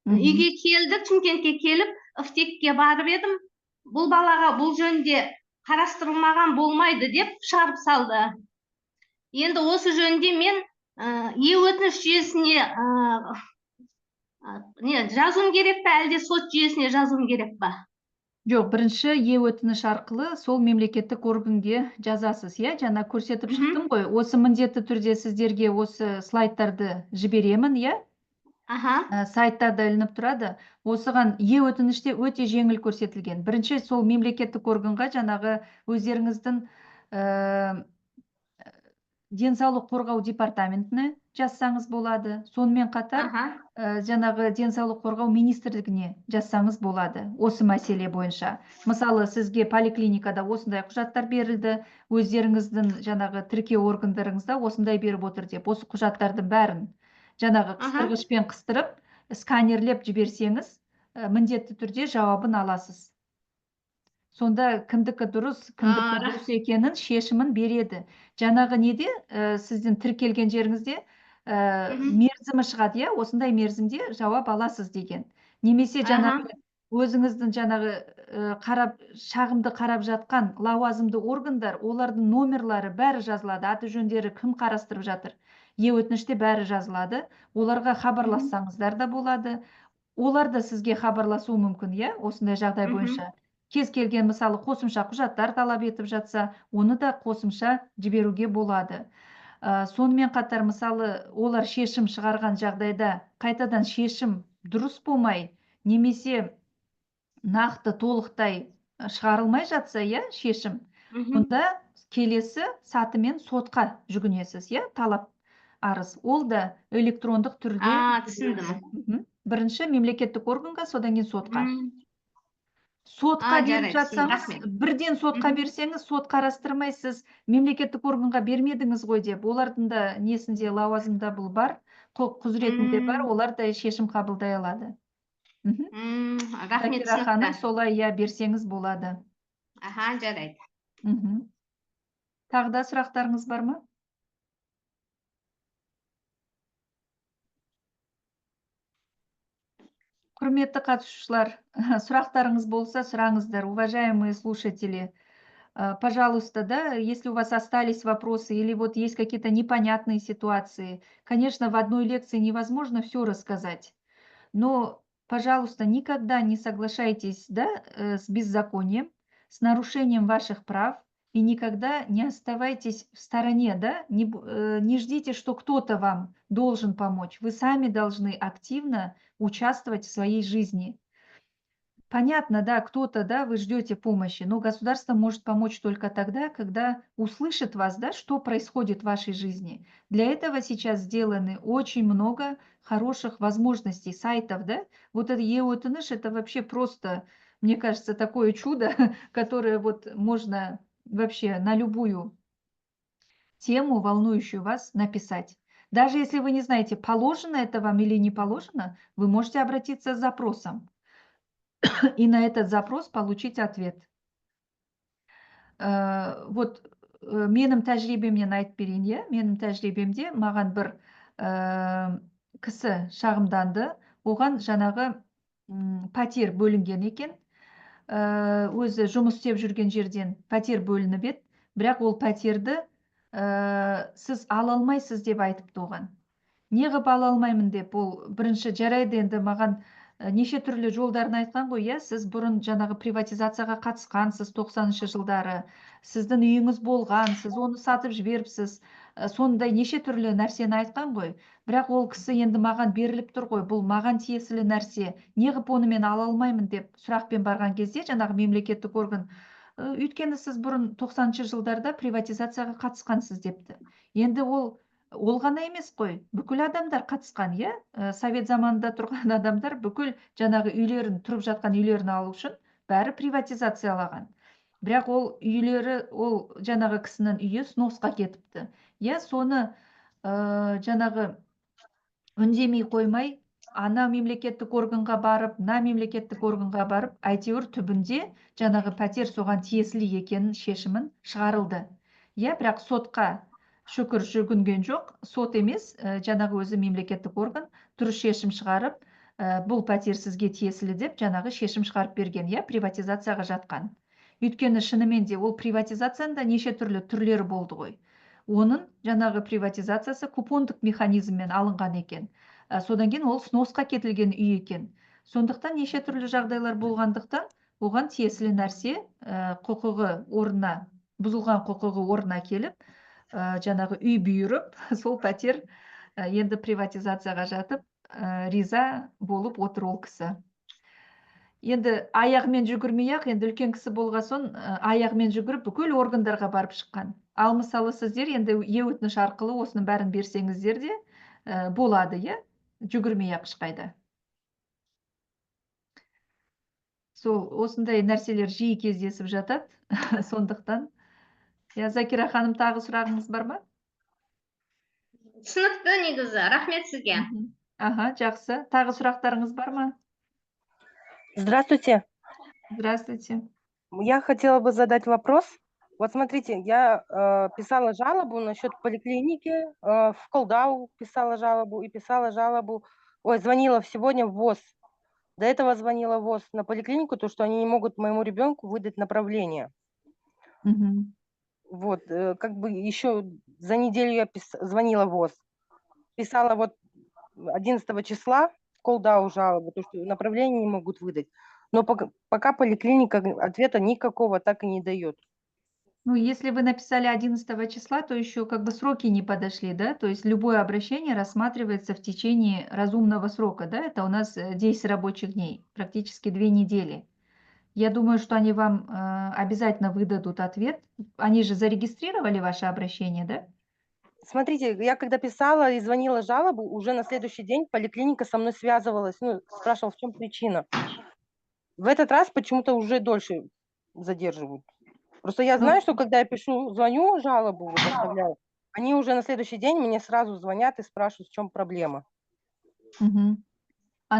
Үйге келдік, Шымкентке келіп, ифтекке барып едім. Бұл балаға бұл жөнде қарастырылмаған болмайды деп шығарып салды. Енді осы жөнде мен е-өтініш жүйесіне жазуым керек пе, әлде сот жүйесіне жазуым керек пе? Жоқ, бірінші е-өтініш арқылы сол мемлекеттік органге жазасыз, иә? Жаңа көрсетіп шықтым ғой. Осы міндетті түрде сіздерге осы слайдтарды жіберемін, иә? Сайттарда ілініп тұрады. Осыған е-өтініште өте жеңіл көрсетілген. Бірінші сол мемлекеттік органға жаңағы өздеріңіздің денсаулық қорғау департаментіне жазсаңыз болады. Сонымен қатар жаңағы денсаулық қорғау министрлігіне жазсаңыз болады осы мәселе бойынша. Мысалы, сізге поликлиникада осындай құжаттар берілді, өздеріңіздің жаңағы тіркеу органдарыңызда осындай беріп отыр деп, осы құжаттардың бәрін жаңағы қыстырғышпен қыстырып, сканерлеп жіберсеңіз, міндетті түрде жауабын аласыз. Сонда кімдікі дұрыс, кімдікі дұрыс екенін шешімін береді. Жаңағы неде, сіздің тіркелген жеріңізде мерзімі шығады, иә, осындай мерзімде жауап аласыз деген. Немесе жаңағы өзіңіздің жаңағы шағымды қарап жатқан лауазымды органдар, олардың номерлары бәрі жазылады, аты жөндері кім қарастырып жатыр. Өтініште бәрі жазылады. Оларға хабарлассаңыздар да болады. Олар да сізге хабарласуы мүмкін, иә, осындай жағдай бойынша. Кез келген мысалы қосымша құжаттар талап етіп жатса, оны да қосымша жіберуге болады. Сонымен қатар мысалы олар шешім шығарған жағдайда қайтадан шешім дұрыс болмай, немесе нақты толықтай шығарылмай жатса, иә, шешім, онда келесі сатымен сотқа жүгінесіз, иә, талап арыз. Ол да электрондық түрде. Түсіндім. Бірінші мемлекеттік органға, содан кейін сотқа. Сотқа беріп жатсаңыз, бірден сотқа берсеңіз, сот қарастырмайсыз, мемлекеттік органға бермедіңіз ғой деп, олардың да несінде лауазымда бұл бар, құзыретінде бар, олар да шешім қабылдай алады. Рахмет, Закира ханым, солай берсеңіз болады. Жарайды. Тағы да сұрақтарыңыз бар ма? Құрметті қатысушылар, сұрақтарыңыз болса, сұраңыздар. Уважаемые слушатели, пожалуйста, да, если у вас остались вопросы или вот есть какие-то непонятные ситуации, конечно, в одной лекции невозможно все рассказать, но, пожалуйста, никогда не соглашайтесь, да, с беззаконием, с нарушением ваших прав, и никогда не оставайтесь в стороне, да, не ждите, что кто-то вам должен помочь. Вы сами должны активно участвовать в своей жизни. Понятно, да, кто-то, да, вы ждете помощи, но государство может помочь только тогда, когда услышит вас, да, что происходит в вашей жизни. Для этого сейчас сделаны очень много хороших возможностей, сайтов, да. Вот это e-өтініш, это вообще просто, мне кажется, такое чудо, которое вот можно вообще на любую тему, волнующую вас, написать. Даже если вы не знаете, положено это вам или не положено, вы можете обратиться с запросом и на этот запрос получить ответ. Вот менің тәжірибемнен айтып берейін, иә, менің тәжірибемде маған бір кісі шағымданды, оған жаңағы пәтер бөлінген екен, өзі жұмыс істеп жүрген жерден пәтер бөлініп еді, бірақ ол пәтерді сіз ала алмайсыз деп айтыпты оған. Неғып ала алмаймын деп, ол бірінші жарайды енді маған неше түрлі жолдарын айтқан ғой, иә, сіз бұрын жаңағы приватизацияға қатысқансыз 90-шы жылдары, сіздің үйіңіз болған, сіз оны сатып жіберіпсіз, сондай неше түрлі нәрсені айтқан ғой. Бірақ ол кісі енді маған беріліп тұр ғой, бұл маған тиесілі нәрсе, неғып оны мен ала алмаймын деп сұрақпен барған кезде жаңағы мемлекеттік орган, өйткені сіз бұрын 90-шы жылдарда приватизацияға қатысқансыз депті. Енді ол ғана емес қой, бүкіл адамдар қатысқан, иә? Совет заманында тұрған адамдар бүкіл жаңағы үйлерін, тұрып жатқан үйлерін алу үшін бәрі приватизациялаған. Бірақ ол үйлері, ол жаңағы кісінің үйі сносқа кетіпті. Иә, соны жаңағы үндемей қоймай, ана мемлекеттік органға барып, мына мемлекеттік органға барып, әйтеуір түбінде жаңағы пәтер соған тиесілі екенін шешімін шығарылды. Иә, бірақ сотқа шүкір жүгінген жоқ, сот емес, жаңағы өзі мемлекеттік орган дұрыс шешім шығарып, бұл пәтер сізге тиесілі деп жаңағы шешім шығарып берген, иә, приватизацияға жатқан. Өйткені шынымен де ол приватизацияның да неше түрлі түрлері болды ғой. Оның жаңағы приватизациясы купондық механизммен алынған екен. Содан кейін ол сносқа кетілген үй екен. Сондықтан неше түрлі жағдайлар болғандықтан, оған тиесілі нәрсе құқығы орнына, бұзылған құқығы орнына келіп, жаңағы үй бүйіріп, сол пәтер енді приватизацияға жатып, риза болып отыр ол кісі. Енді аяғымен жүгірмей-ақ, енді үлкен кісі болған соң, аяғымен жүгіріп бүкіл органдарға барып шыққан. Ал мысалы сіздер енді e-өтініш арқылы осының бәрін берсеңіздер де болады, иә? Жүгірмей-ақ ешқайда. Сол осындай нәрселер жиі кездесіп жатады, сондықтан. Закира ханым, тағы сұрағыңыз бар ма? Түсінікті негізі, рахмет сізге. Жақсы. Тағы сұрақтарыңыз бар ма? Здравствуйте. Здравствуйте. Я хотела бы задать вопрос. Вот смотрите, я писала жалобу насчет поликлиники, в Колдау писала жалобу и писала жалобу, звонила сегодня в ВОЗ. До этого звонила в ВОЗ на поликлинику, то, что они не могут моему ребенку выдать направление. Мгм. Вот, как бы еще за неделю я звонила в ВОЗ. Писала вот 11 числа в Колдау жалобу, то, что направление не могут выдать. Но пока поликлиника ответа никакого так и не дает. Ну, если вы написали 11 числа, то еще как бы сроки не подошли, да? То есть любое обращение рассматривается в течение разумного срока, да? Это у нас 10 рабочих дней, практически 2 недели. Я думаю, что они вам обязательно выдадут ответ. Они же зарегистрировали ваше обращение, да? Смотрите, я когда писала и звонила жалобу, уже на следующий день поликлиника со мной связывалась, ну, спрашивала, в чем причина. В этот раз почему-то уже дольше задерживают. Просто я знаю, Ну, что когда я пишу, звоню, жалобу вот оставляю, они уже на следующий день мне сразу звонят и спрашивают, в чем проблема. мгм.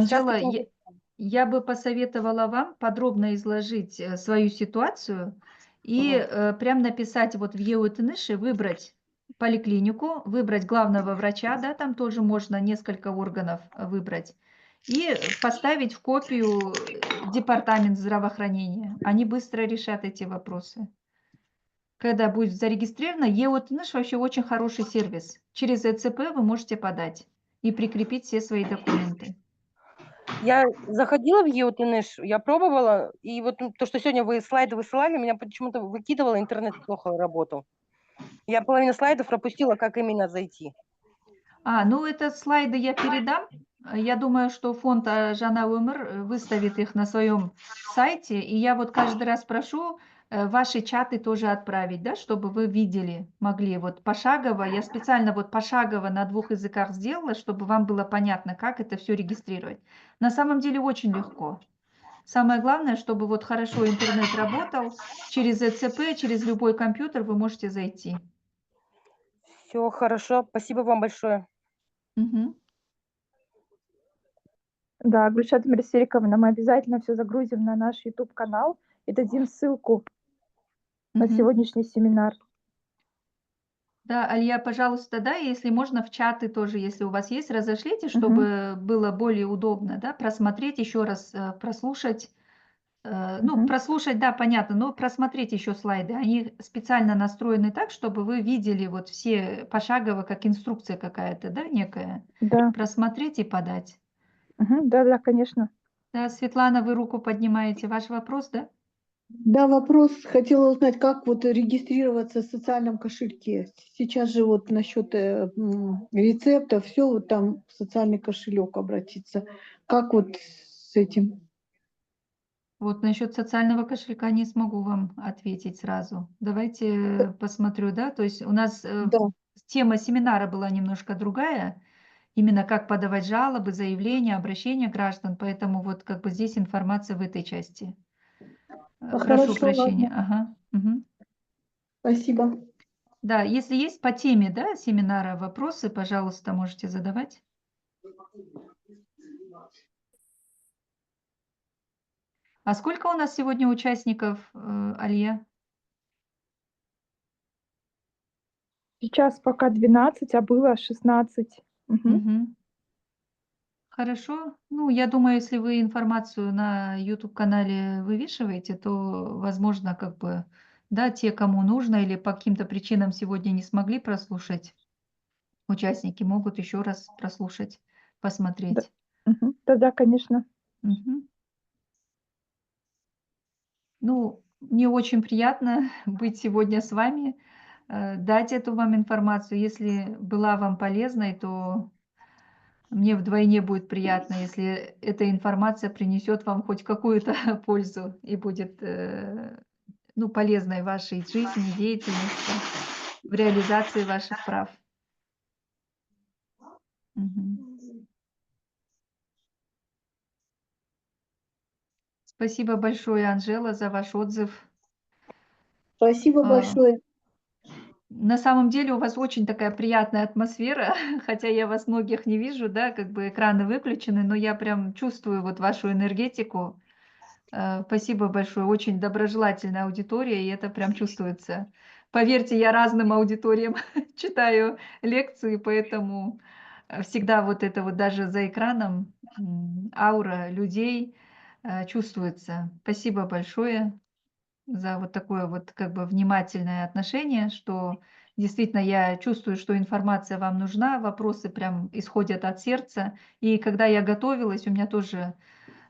Сейчас Анжела, почему-то... я бы посоветовала вам подробно изложить свою ситуацию и Мгм. прям написать вот в ЕУТНИШе, выбрать поликлинику, выбрать главного врача, да, там тоже можно несколько органов выбрать, и поставить в копию департамент здравоохранения. Они быстро решат эти вопросы. Когда будет зарегистрировано, ЕУТНИШ вообще очень хороший сервис. Через ЭЦП вы можете подать и прикрепить все свои документы. Я заходила в ЕУТНШ, я пробовала, и вот то, что сегодня вы слайды высылали, меня почему-то выкидывало, интернет плохо работал. Я половину слайдов пропустила, как именно зайти. Ну это слайды я передам. Я думаю, что фонд Жана Өмір выставит их на своем сайте. И я вот каждый раз прошу ваши чаты тоже отправить, да, чтобы вы видели, могли вот пошагово. Я специально вот пошагово на 2 языках сделала, чтобы вам было понятно, как это все регистрировать. На самом деле очень легко. Самое главное, чтобы вот хорошо интернет работал. Через ЭЦП, через любой компьютер вы можете зайти. Все хорошо, спасибо вам большое. Мгм. Да, Гульшат Мирсериковна, мы обязательно все загрузим на наш YouTube-канал и дадим ссылку на Мгм. сегодняшний семинар. Да, Алия, пожалуйста, да, если можно в чаты тоже, если у вас есть, разошлите, Мгм. чтобы было более удобно, да, просмотреть еще раз, прослушать. Ну, Мгм. прослушать, да, понятно, но просмотреть еще слайды. Они специально настроены так, чтобы вы видели вот все пошагово, как инструкция какая-то, да, некая. Да. Просмотреть и подать. Мгм. Да, конечно. Да, Светлана, вы руку поднимаете. Ваш вопрос, да? Да, вопрос. Хотела узнать, как вот регистрироваться в социальном кошельке. Сейчас же вот насчет рецептов, все вот там в социальный кошелек обратиться. Как вот с этим? Вот насчет социального кошелька не смогу вам ответить сразу. Давайте посмотрю, да, то есть у нас Да, тема семинара была немножко другая, именно как подавать жалобы, заявления, обращения граждан, поэтому вот как бы здесь информация в этой части. Прошу хорошо, прощения. ладно. Ага. Мгм. Спасибо. Да, если есть по теме, да, семинара вопросы, пожалуйста, можете задавать. А сколько у нас сегодня участников, Алия? Сейчас пока 12, а было 16. Мгм. Мгм. Хорошо. Ну, я думаю, если вы информацию на YouTube-канале вывешиваете, то, возможно, как бы, да, те, кому нужно или по каким-то причинам сегодня не смогли прослушать, участники могут еще раз прослушать, Да. посмотреть. Мгм. Да, конечно. Мгм. Ну, мне очень приятно быть сегодня с вами, дать эту вам информацию. Если была вам полезной, то мне вдвойне будет приятно, если эта информация принесет вам хоть какую-то пользу и будет, ну, полезной в вашей жизни, деятельности, в реализации ваших прав. Мгм. Спасибо большое, Анжела, за ваш отзыв. Спасибо А, большое. На самом деле у вас очень такая приятная атмосфера, хотя я вас многих не вижу, да, как бы экраны выключены, но я прям чувствую вот вашу энергетику. Спасибо большое. Очень доброжелательная аудитория, и это прям чувствуется. Поверьте, я разным аудиториям читаю лекции, поэтому всегда вот это вот даже за экраном аура людей чувствуется. Спасибо большое за вот такое вот как бы внимательное отношение, что действительно я чувствую, что информация вам нужна, вопросы прям исходят от сердца. И когда я готовилась, у меня тоже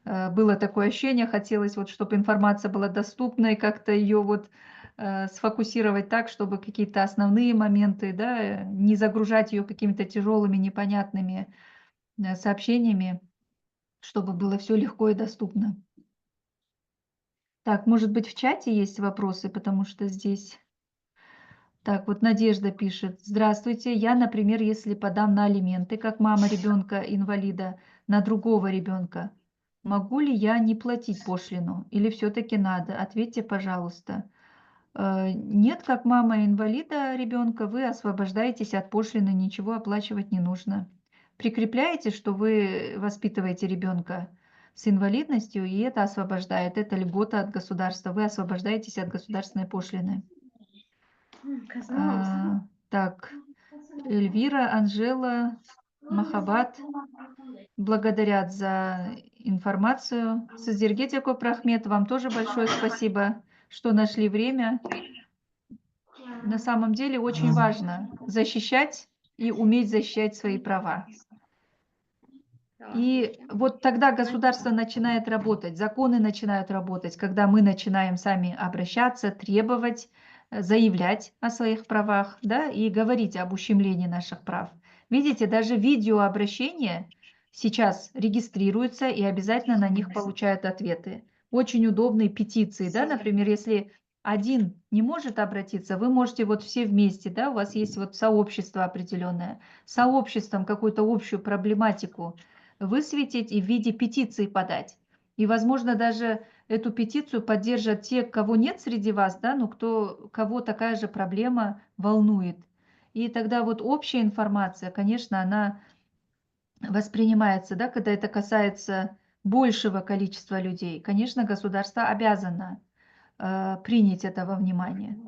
было такое ощущение, хотелось вот, чтобы информация была доступна и как-то ее вот сфокусировать так, чтобы какие-то основные моменты, да, не загружать ее какими-то тяжелыми, непонятными сообщениями, чтобы было все легко и доступно. Так, может быть, в чате есть вопросы, потому что здесь... Так, вот Надежда пишет. Здравствуйте. Я, например, если подам на алименты, как мама ребенка-инвалида, на другого ребенка, могу ли я не платить пошлину или все-таки надо? Ответьте, пожалуйста. Нет, как мама инвалида ребенка, вы освобождаетесь от пошлины, ничего оплачивать не нужно. Прикрепляете, что вы воспитываете ребенка с инвалидностью, и это освобождает, это льгота от государства, вы освобождаетесь от государственной пошлины. Так, Эльвира, Анжела, Махаббат благодарят за информацию. Сазиргете Копрахмет, вам тоже большое спасибо, что нашли время. На самом деле очень важно защищать и уметь защищать свои права. И вот тогда государство начинает работать, законы начинают работать, когда мы начинаем сами обращаться, требовать, заявлять о своих правах, да, и говорить об ущемлении наших прав. Видите, даже видеообращения сейчас регистрируются и обязательно на них получают ответы. Очень удобные петиции, да, например, если один не может обратиться, вы можете вот все вместе, да, у вас есть вот сообщество определенное, сообществом какую-то общую проблематику высветить и в виде петиции подать. И, возможно, даже эту петицию поддержат те, кого нет среди вас, да, но кого такая же проблема волнует. И тогда вот общая информация, конечно, она воспринимается, да, когда это касается большего количества людей. Конечно, государство обязано принять это во внимание.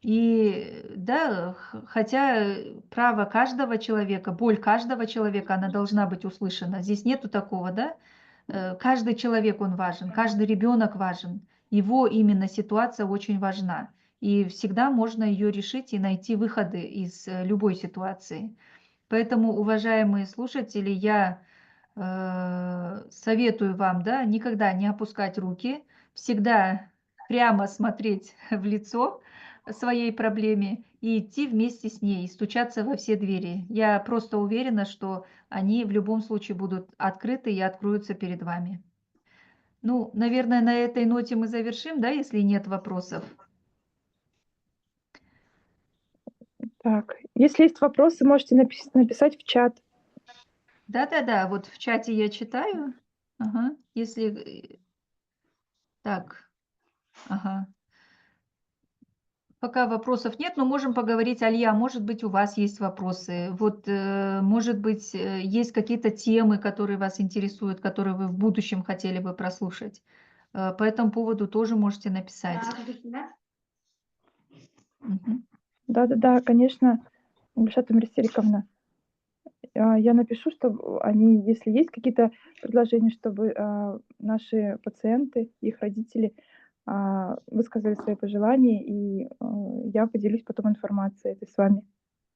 И да, хотя право каждого человека, боль каждого человека, она должна быть услышана. Здесь нету такого, да? Каждый человек, он важен, каждый ребенок важен. Его именно ситуация очень важна. И всегда можно ее решить и найти выходы из любой ситуации. Поэтому, уважаемые слушатели, я советую вам, да, никогда не опускать руки, всегда прямо смотреть в лицо своей проблеме и идти вместе с ней, и стучаться во все двери. Я просто уверена, что они в любом случае будут открыты и откроются перед вами. Ну, наверное, на этой ноте мы завершим, да, если нет вопросов. Так, если есть вопросы, можете написать в чат. Да-да-да, вот в чате я читаю. Ага, если... Так, ага. Пока вопросов нет, но можем поговорить. Алия, может быть, у вас есть вопросы. Вот, может быть, есть какие-то темы, которые вас интересуют, которые вы в будущем хотели бы прослушать. По этому поводу тоже можете написать. Мгм. Да-да-да, конечно, Гульшат Умирсериковна. Я напишу, что они, если есть какие-то предложения, чтобы наши пациенты, их родители высказали свои пожелания, и я поделюсь потом информацией этой с вами.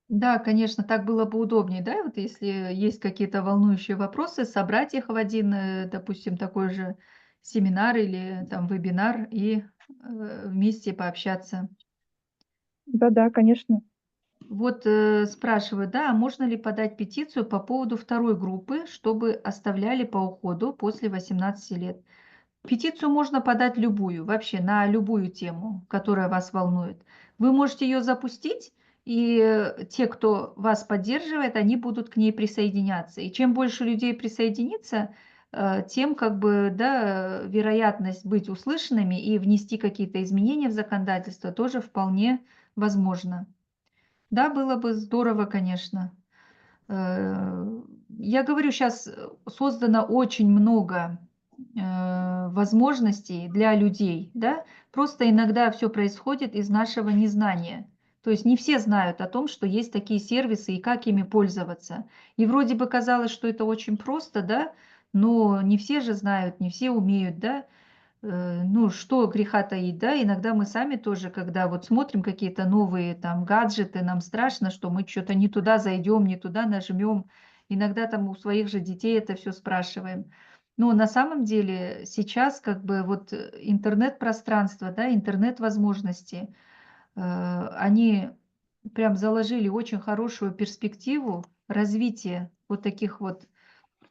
Да, конечно, так было бы удобнее, да, вот если есть какие-то волнующие вопросы, собрать их в один, допустим, такой же семинар или там вебинар и вместе пообщаться. Да-да, конечно. Вот спрашивают, да, а можно ли подать петицию по поводу второй группы, чтобы оставляли по уходу после 18 лет? Петицию можно подать любую, вообще на любую тему, которая вас волнует. Вы можете ее запустить, и те, кто вас поддерживает, они будут к ней присоединяться. И чем больше людей присоединится, тем как бы, да, вероятность быть услышанными и внести какие-то изменения в законодательство тоже вполне возможно. Да, было бы здорово, конечно. Я говорю, сейчас создано очень много возможностей для людей, да. Просто иногда все происходит из нашего незнания. То есть не все знают о том, что есть такие сервисы и как ими пользоваться. И вроде бы казалось, что это очень просто, да, но не все же знают, не все умеют, да. Ну, что греха таить, да, иногда мы сами тоже, когда вот смотрим какие-то новые там гаджеты, нам страшно, что мы что то не туда зайдем, не туда нажмем. Иногда там у своих же детей это все спрашиваем. Но на самом деле сейчас как бы вот интернет-пространство, да, интернет-возможности, они прям заложили очень хорошую перспективу развития вот таких вот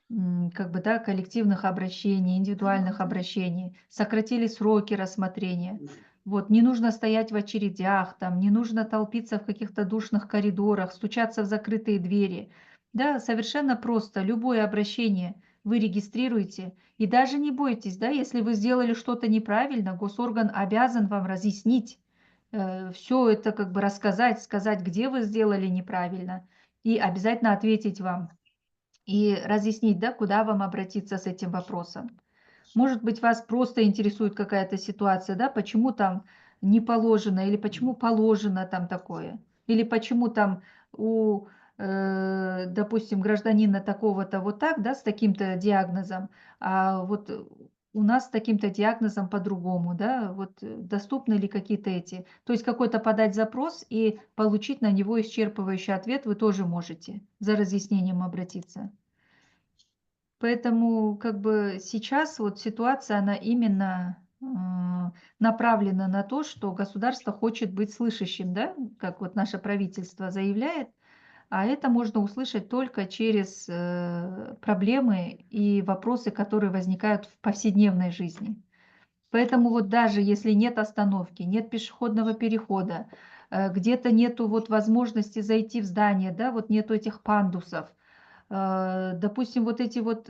как бы, да, коллективных обращений, индивидуальных обращений, сократили сроки рассмотрения. Вот, не нужно стоять в очередях, там, не нужно толпиться в каких-то душных коридорах, стучаться в закрытые двери. Да, совершенно просто. Любое обращение вы регистрируете, и даже не бойтесь, да, если вы сделали что-то неправильно, госорган обязан вам разъяснить, все это как бы рассказать, сказать, где вы сделали неправильно, и обязательно ответить вам и разъяснить, да, куда вам обратиться с этим вопросом. Может быть, вас просто интересует какая-то ситуация, да, почему там не положено, или почему положено там такое, или почему там у, допустим, гражданина такого-то вот так, да, с таким-то диагнозом, а вот у нас с таким-то диагнозом по-другому, да, вот доступны ли какие-то эти, то есть какой-то подать запрос и получить на него исчерпывающий ответ вы тоже можете за разъяснением обратиться. Поэтому как бы сейчас вот ситуация, она именно направлена на то, что государство хочет быть слышащим, да, как вот наше правительство заявляет, а это можно услышать только через проблемы и вопросы, которые возникают в повседневной жизни. Поэтому вот даже если нет остановки, нет пешеходного перехода, где-то нету вот возможности зайти в здание, да, вот нету этих пандусов, допустим, вот эти вот,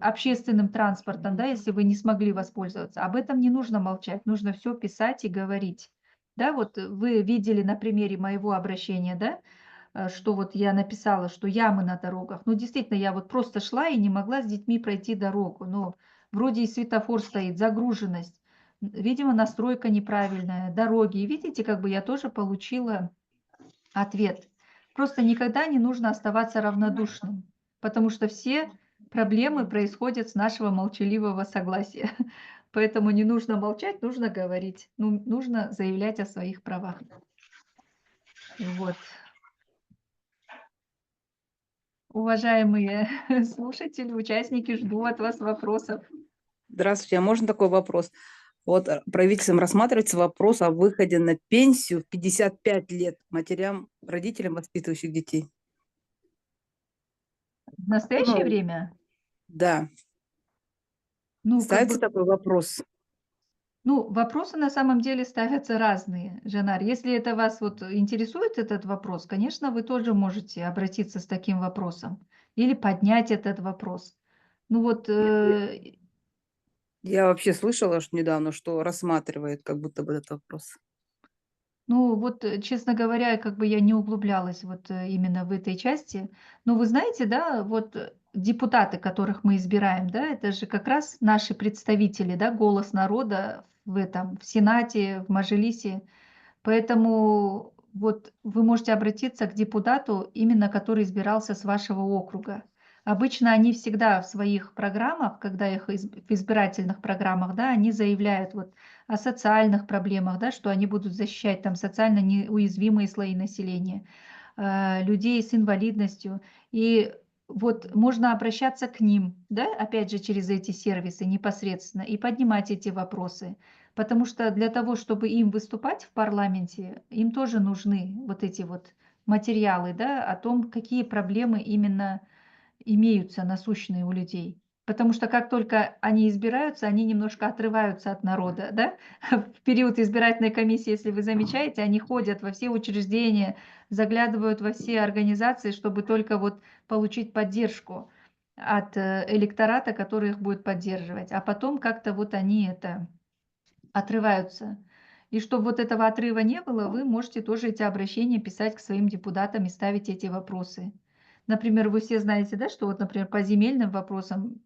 общественным транспортом, да, если вы не смогли воспользоваться, об этом не нужно молчать, нужно все писать и говорить. Да, вот вы видели на примере моего обращения, да, что вот я написала, что ямы на дорогах. Ну, действительно, я вот просто шла и не могла с детьми пройти дорогу. Но вроде и светофор стоит, загруженность, видимо, настройка неправильная, дороги. И видите, как бы я тоже получила ответ. Просто никогда не нужно оставаться равнодушным, потому что все проблемы происходят с нашего молчаливого согласия. Поэтому не нужно молчать, нужно говорить, ну, нужно заявлять о своих правах. Вот. Уважаемые слушатели, участники, жду от вас вопросов. Здравствуйте, а можно такой вопрос? Вот правительством рассматривается вопрос о выходе на пенсию в 55 лет матерям, родителям, воспитывающих детей. В настоящее Ну, время, да, ну, как ставится бы, такой вопрос. ну, вопросы на самом деле ставятся разные, Жанар. Если это вас вот интересует этот вопрос, конечно, вы тоже можете обратиться с таким вопросом или поднять этот вопрос. Ну вот, Я вообще слышала что недавно, что рассматривает как будто бы этот вопрос. ну вот, честно говоря, как бы я не углублялась вот именно в этой части. Но вы знаете, да, вот депутаты, которых мы избираем, да, это же как раз наши представители, да, голос народа в этом, в Сенате, в Мажилисе. Поэтому вот вы можете обратиться к депутату, именно который избирался с вашего округа. Обычно они всегда в своих программах, когда их в избирательных программах, да, они заявляют вот о социальных проблемах, да, что они будут защищать там социально неуязвимые слои населения, людей с инвалидностью. И вот можно обращаться к ним, да, опять же, через эти сервисы непосредственно и поднимать эти вопросы. Потому что для того, чтобы им выступать в парламенте, им тоже нужны вот эти вот материалы, да, о том, какие проблемы именно имеются насущные у людей. Потому что как только они избираются, они немножко отрываются от народа, да. В период избирательной комиссии, если вы замечаете, они ходят во все учреждения, заглядывают во все организации, чтобы только вот получить поддержку от электората, который их будет поддерживать. А потом как-то вот они это отрываются. И чтобы вот этого отрыва не было, вы можете тоже эти обращения писать к своим депутатам и ставить эти вопросы. Например, вы все знаете, да, что вот, например, по земельным вопросам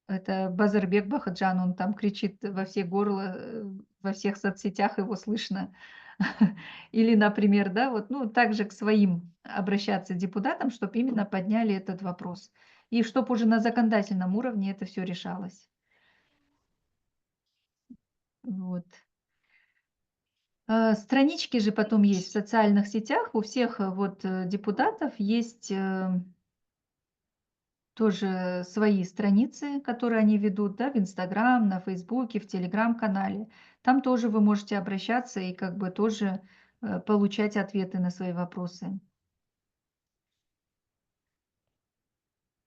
Это Базарбек Бахаджан, он там кричит во все горла, во всех соцсетях его слышно. Или, например, да, вот, ну, также к своим обращаться депутатам, чтобы именно подняли этот вопрос. И чтобы уже на законодательном уровне это все решалось. Вот. Странички же потом есть в социальных сетях. У всех вот депутатов есть тоже свои страницы, которые они ведут, да, в Инстаграм, на Фейсбуке, в Телеграм-канале. Там тоже вы можете обращаться и как бы тоже получать ответы на свои вопросы.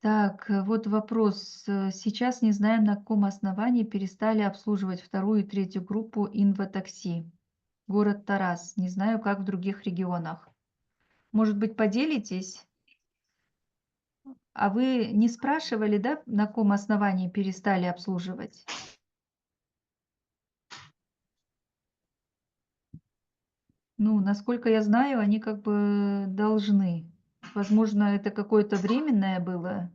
Так, вот вопрос. Сейчас не знаем, на каком основании перестали обслуживать вторую и третью группу инватакси. Город Тарас. Не знаю, как в других регионах. Может быть, поделитесь? А вы не спрашивали, да, на каком основании перестали обслуживать? Ну, насколько я знаю, они как бы должны. Возможно, это какое-то временное было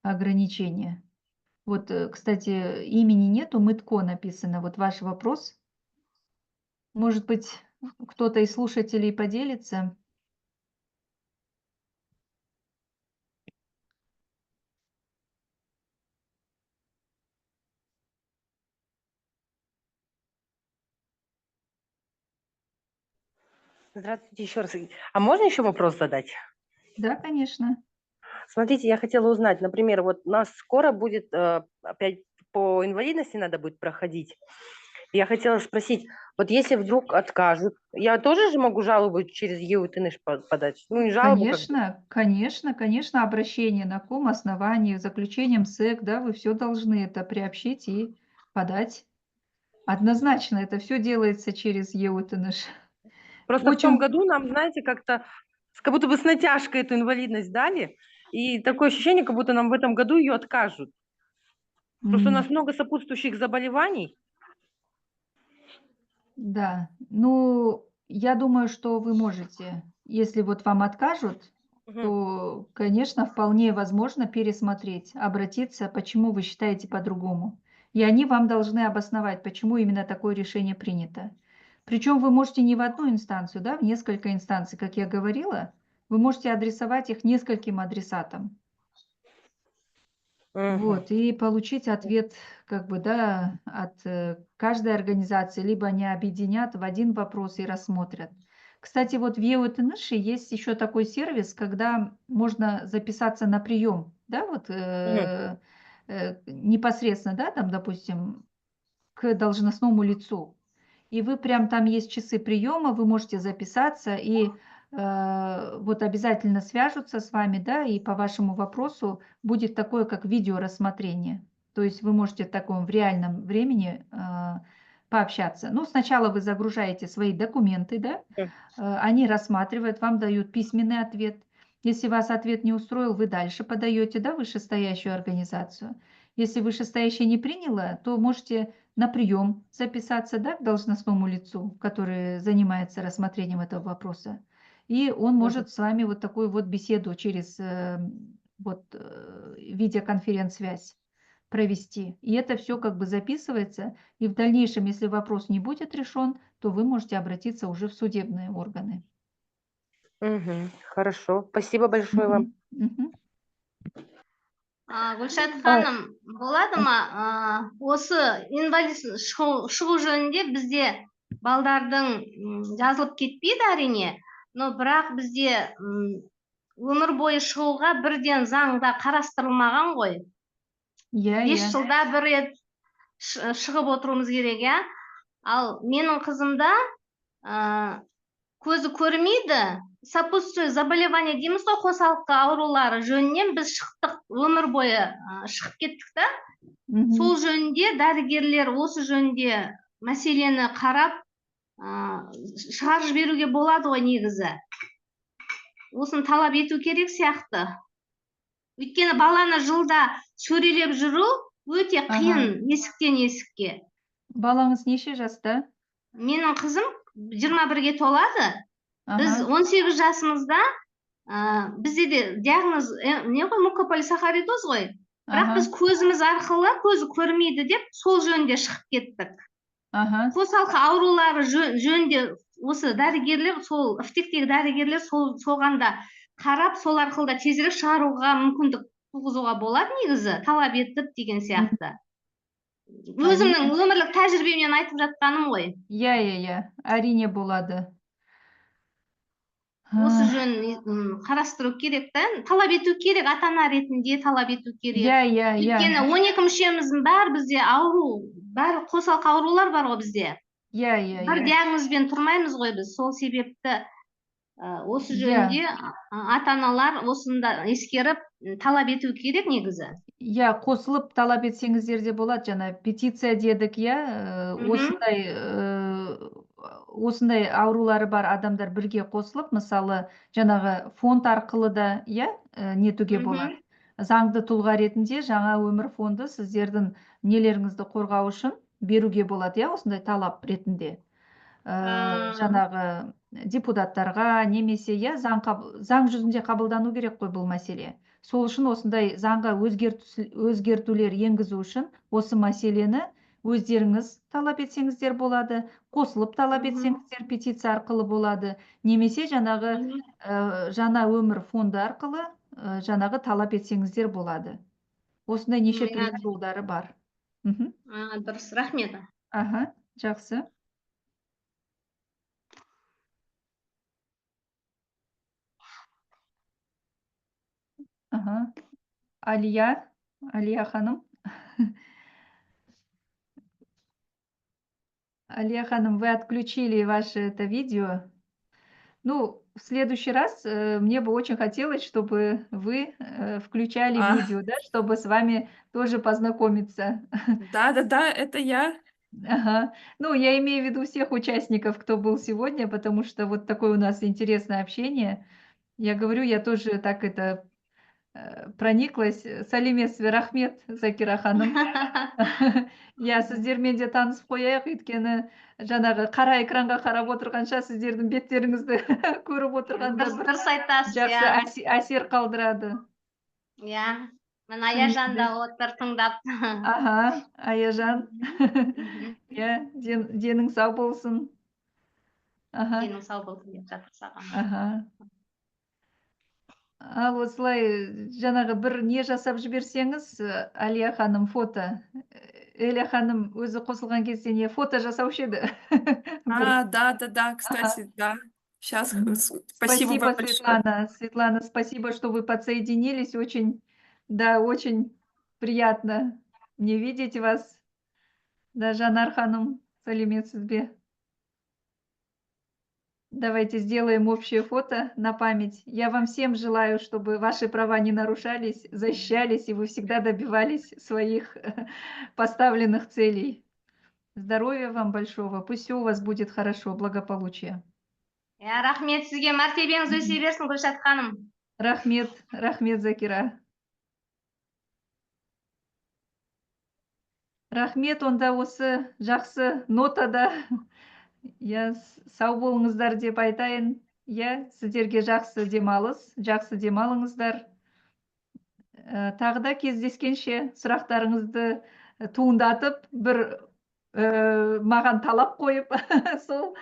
ограничение. Вот, кстати, имени нету, Мытко написано. Вот ваш вопрос. Может быть, кто-то из слушателей поделится? Здравствуйте еще раз. А можно еще вопрос задать? Да, конечно. Смотрите, я хотела узнать, например, вот у нас скоро будет опять по инвалидности надо будет проходить. Я хотела спросить, вот если вдруг откажут, я тоже же могу жалобу через ЕУТНШ подать? Ну, не жалобу, как бы. Конечно, обращение, на каком основании, заключением СЭК, да, вы все должны это приобщить и подать. Однозначно, это все делается через ЕУТНШ. Просто в том Очень, году нам, знаете, как будто бы с натяжкой эту инвалидность дали, и такое ощущение, как будто нам в этом году ее откажут. Просто у нас много сопутствующих заболеваний. да. Ну, я думаю, что вы можете. Если вот вам откажут, то, конечно, вполне возможно пересмотреть, обратиться, почему вы считаете по-другому. И они вам должны обосновать, почему именно такое решение принято. Причем вы можете не в одну инстанцию, да, в несколько инстанций, как я говорила, вы можете адресовать их нескольким адресатам. Вот, и получить ответ, как бы, да, от каждой организации, либо они объединят в один вопрос и рассмотрят. Кстати, вот в ЕУТНШ есть еще такой сервис, когда можно записаться на прием, да, вот непосредственно, да, там, допустим, к должностному лицу. И вы прям там есть часы приема, вы можете записаться, и вот обязательно свяжутся с вами, да, и по вашему вопросу будет такое, как видеорассмотрение. То есть вы можете в таком в реальном времени пообщаться. Ну, сначала вы загружаете свои документы, да, они рассматривают, вам дают письменный ответ. Если вас ответ не устроил, вы дальше подаете, да, вышестоящую организацию. Если вышестоящая не приняла, то можете на прием записаться, да, к должностному лицу, который занимается рассмотрением этого вопроса. И он может с вами вот такую вот беседу через видеоконференц-связь провести. И это все как бы записывается. И в дальнейшем, если вопрос не будет решен, то вы можете обратиться уже в судебные органы. Хорошо, спасибо большое вам. Гүлшат ханым, болады ма осы инвалид шығу жөнінде бізде балдардың жазылып кетпейді әрине, но бірақ бізде өмір бойы шығуға бірден заңда қарастырылмаған ғой. 5 жылда бір рет шығып отыруымыз керек, иә. Ал менің қызымда көзі көрмейді, сопутствующее заболевание дейміз ғой, қосалқы аурулары жөнінен біз шықтық, өмір бойы шығып кеттік та. Сол жөнінде дәрігерлер осы жөнінде мәселені қарап шығарып жіберуге болады ғой негізі. Осыны талап ету керек сияқты. Өйткені баланы жылда сөрелеп жүру өте қиын есіктен есікке. Балаңыз неше жаста? Менің қызым 21-ге толады. Біз 18 жасымызда бізде де диагноз не ғой, мукополисахаридоз ғой. бірақ біз көзіміз арқылы көзі көрмейді деп сол жөнде шығып кеттік. Ага. Қосалқы аурулары жөнінде осы дәрігерлер, сол ифтектегі дәрігерлер соғанда қарап, сол арқылы да тезірек шығаруға мүмкіндік туғызуға болады негізі, талап етіп деген сияқты. Өзімнің өмірлік тәжірибемнен айтып жатқаным ғой. Иә, әрине болады. Осы жөнін қарастыру керек та, талап ету керек, ата-ана ретінде талап ету керек. Иә. Өйткені 12 мүшеміздің бәрі бізде ауру, бәрі қосалқы аурулар бар ғой бізде. Иә. Бір диагнозбен тұрмаймыз ғой біз. Сол себепті осы жөнде ата-аналар осында ескеріп талап ету керек негізі. Иә, қосылып талап етсеңіздер де болады. Жаңа петиция дедік, иә, осындай аурулары бар адамдар бірге қосылып, мысалы, жаңағы фонд арқылы да, иә, нетуге болады. Заңды тұлға ретінде жаңа өмір фонды сіздердің нелеріңізді қорғау үшін беруге болады, иә, осындай талап ретінде. Жаңағы депутаттарға немесе, иә, заң жүзінде қабылдану керек қой бұл мәселе. Сол үшін осындай заңға өзгертулер енгізу үшін осы мәселені өздеріңіз талап етсеңіздер болады, қосылып талап етсеңіздер петиция арқылы болады, немесе жаңағы жаңа өмір фонды арқылы жаңағы талап етсеңіздер болады. Осындай неше түрлі жолдары бар. Дұрыс, рахмет. Аха, жақсы. Ага. Алия ханым. Алия ханым, вы отключили ваше это видео. Ну, в следующий раз мне бы очень хотелось, чтобы вы включали видео, да, чтобы с вами тоже познакомиться. Да, это я. Ага. Ну, я имею в виду всех участников, кто был сегодня, потому что вот такое у нас интересное общение. Я говорю, я тоже так это прониклась. Сәлеметсіз, рахмет, Закира ханым. Я сіздермен де танысып қояйық, өйткені жаңағы қара экранға қарап отырғанша сіздердің беттеріңізді көріп отырғанда бір Дұрыс айтасыз, жақсы әсер қалдырады. Иә, мен Аяжан да отыр тыңдап. Аха, Аяжан. Иә, денің сау болсын. Аха. Денің сау болсын деп жатыр саған. Аха. Ал осылай жаңағы бір не жасап жіберсеңіз, Алия ханым фото. Эля ханым өзі қосылған кезде не фото жасаушы еді. Да, кстати, да. Сейчас, спасибо большое. Светлана. Светлана, спасибо, что вы подсоединились. Очень приятно мне видеть вас. Да, Жанар ханым, сәлеметсіз бе? Давайте сделаем общее фото на память. Я вам всем желаю, чтобы ваши права не нарушались, защищались, и вы всегда добивались своих поставленных целей. Здоровья вам большого. Пусть все у вас будет хорошо, благополучие. Рахмет сізге, мәртебеңіз өсе берсін, Гүлшат ханым. Рахмет, Закира. Рахмет, онда осы жақсы нотада сау болыңыздар деп айтайын. Сіздерге жақсы демалыңыздар. Тағы да кездескенше сұрақтарыңызды туындатып, бір маған талап қойып, сол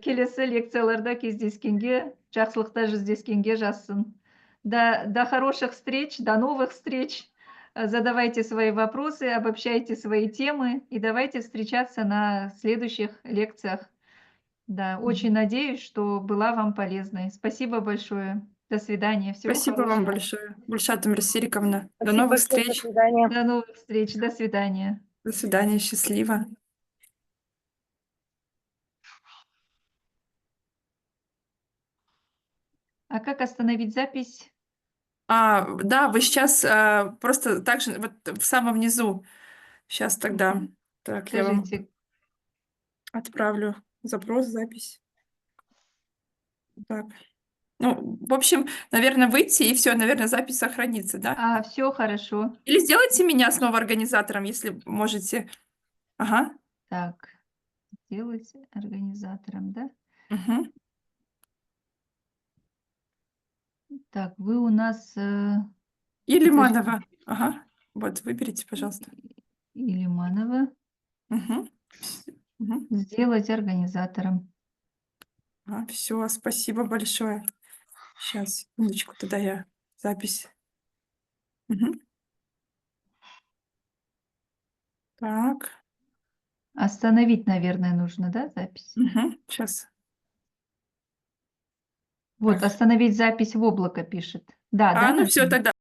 келесі лекцияларда кездескенге, жақсылықта жүздескенге жазсын. До хороших встреч, до новых встреч. Задавайте свои вопросы, обобщайте свои темы и давайте встречаться на следующих лекциях. Да, очень надеюсь, что была вам полезной. Спасибо большое. До свидания. Всего Спасибо хорошего. вам большое, Гульшат Умирсириковна. До Спасибо новых большое, встреч. До свидания. До новых встреч. До свидания. До свидания, счастливо. А как остановить запись? Да, вы сейчас просто так же, вот в самом низу. Сейчас тогда. Так, я вам Скажите. отправлю запрос, запись. Так. Ну, в общем, наверное, выйти, и все, наверное, запись сохранится, да? Все хорошо. Или сделайте меня снова организатором, если можете. Ага. Так, сделать организатором, да? Угу. Так, вы у нас... И Лиманова. Ага. Вот, выберите, пожалуйста. Илиманова. Мгм. Мгм. Сделать организатором. Все, спасибо большое. Сейчас, секундочку, тогда я запись. Мгм. Так, Остановить, наверное, нужно, да, запись? сейчас. Вот, Так. остановить запись в облако пишет. Да, да, Ну все, нажмем? тогда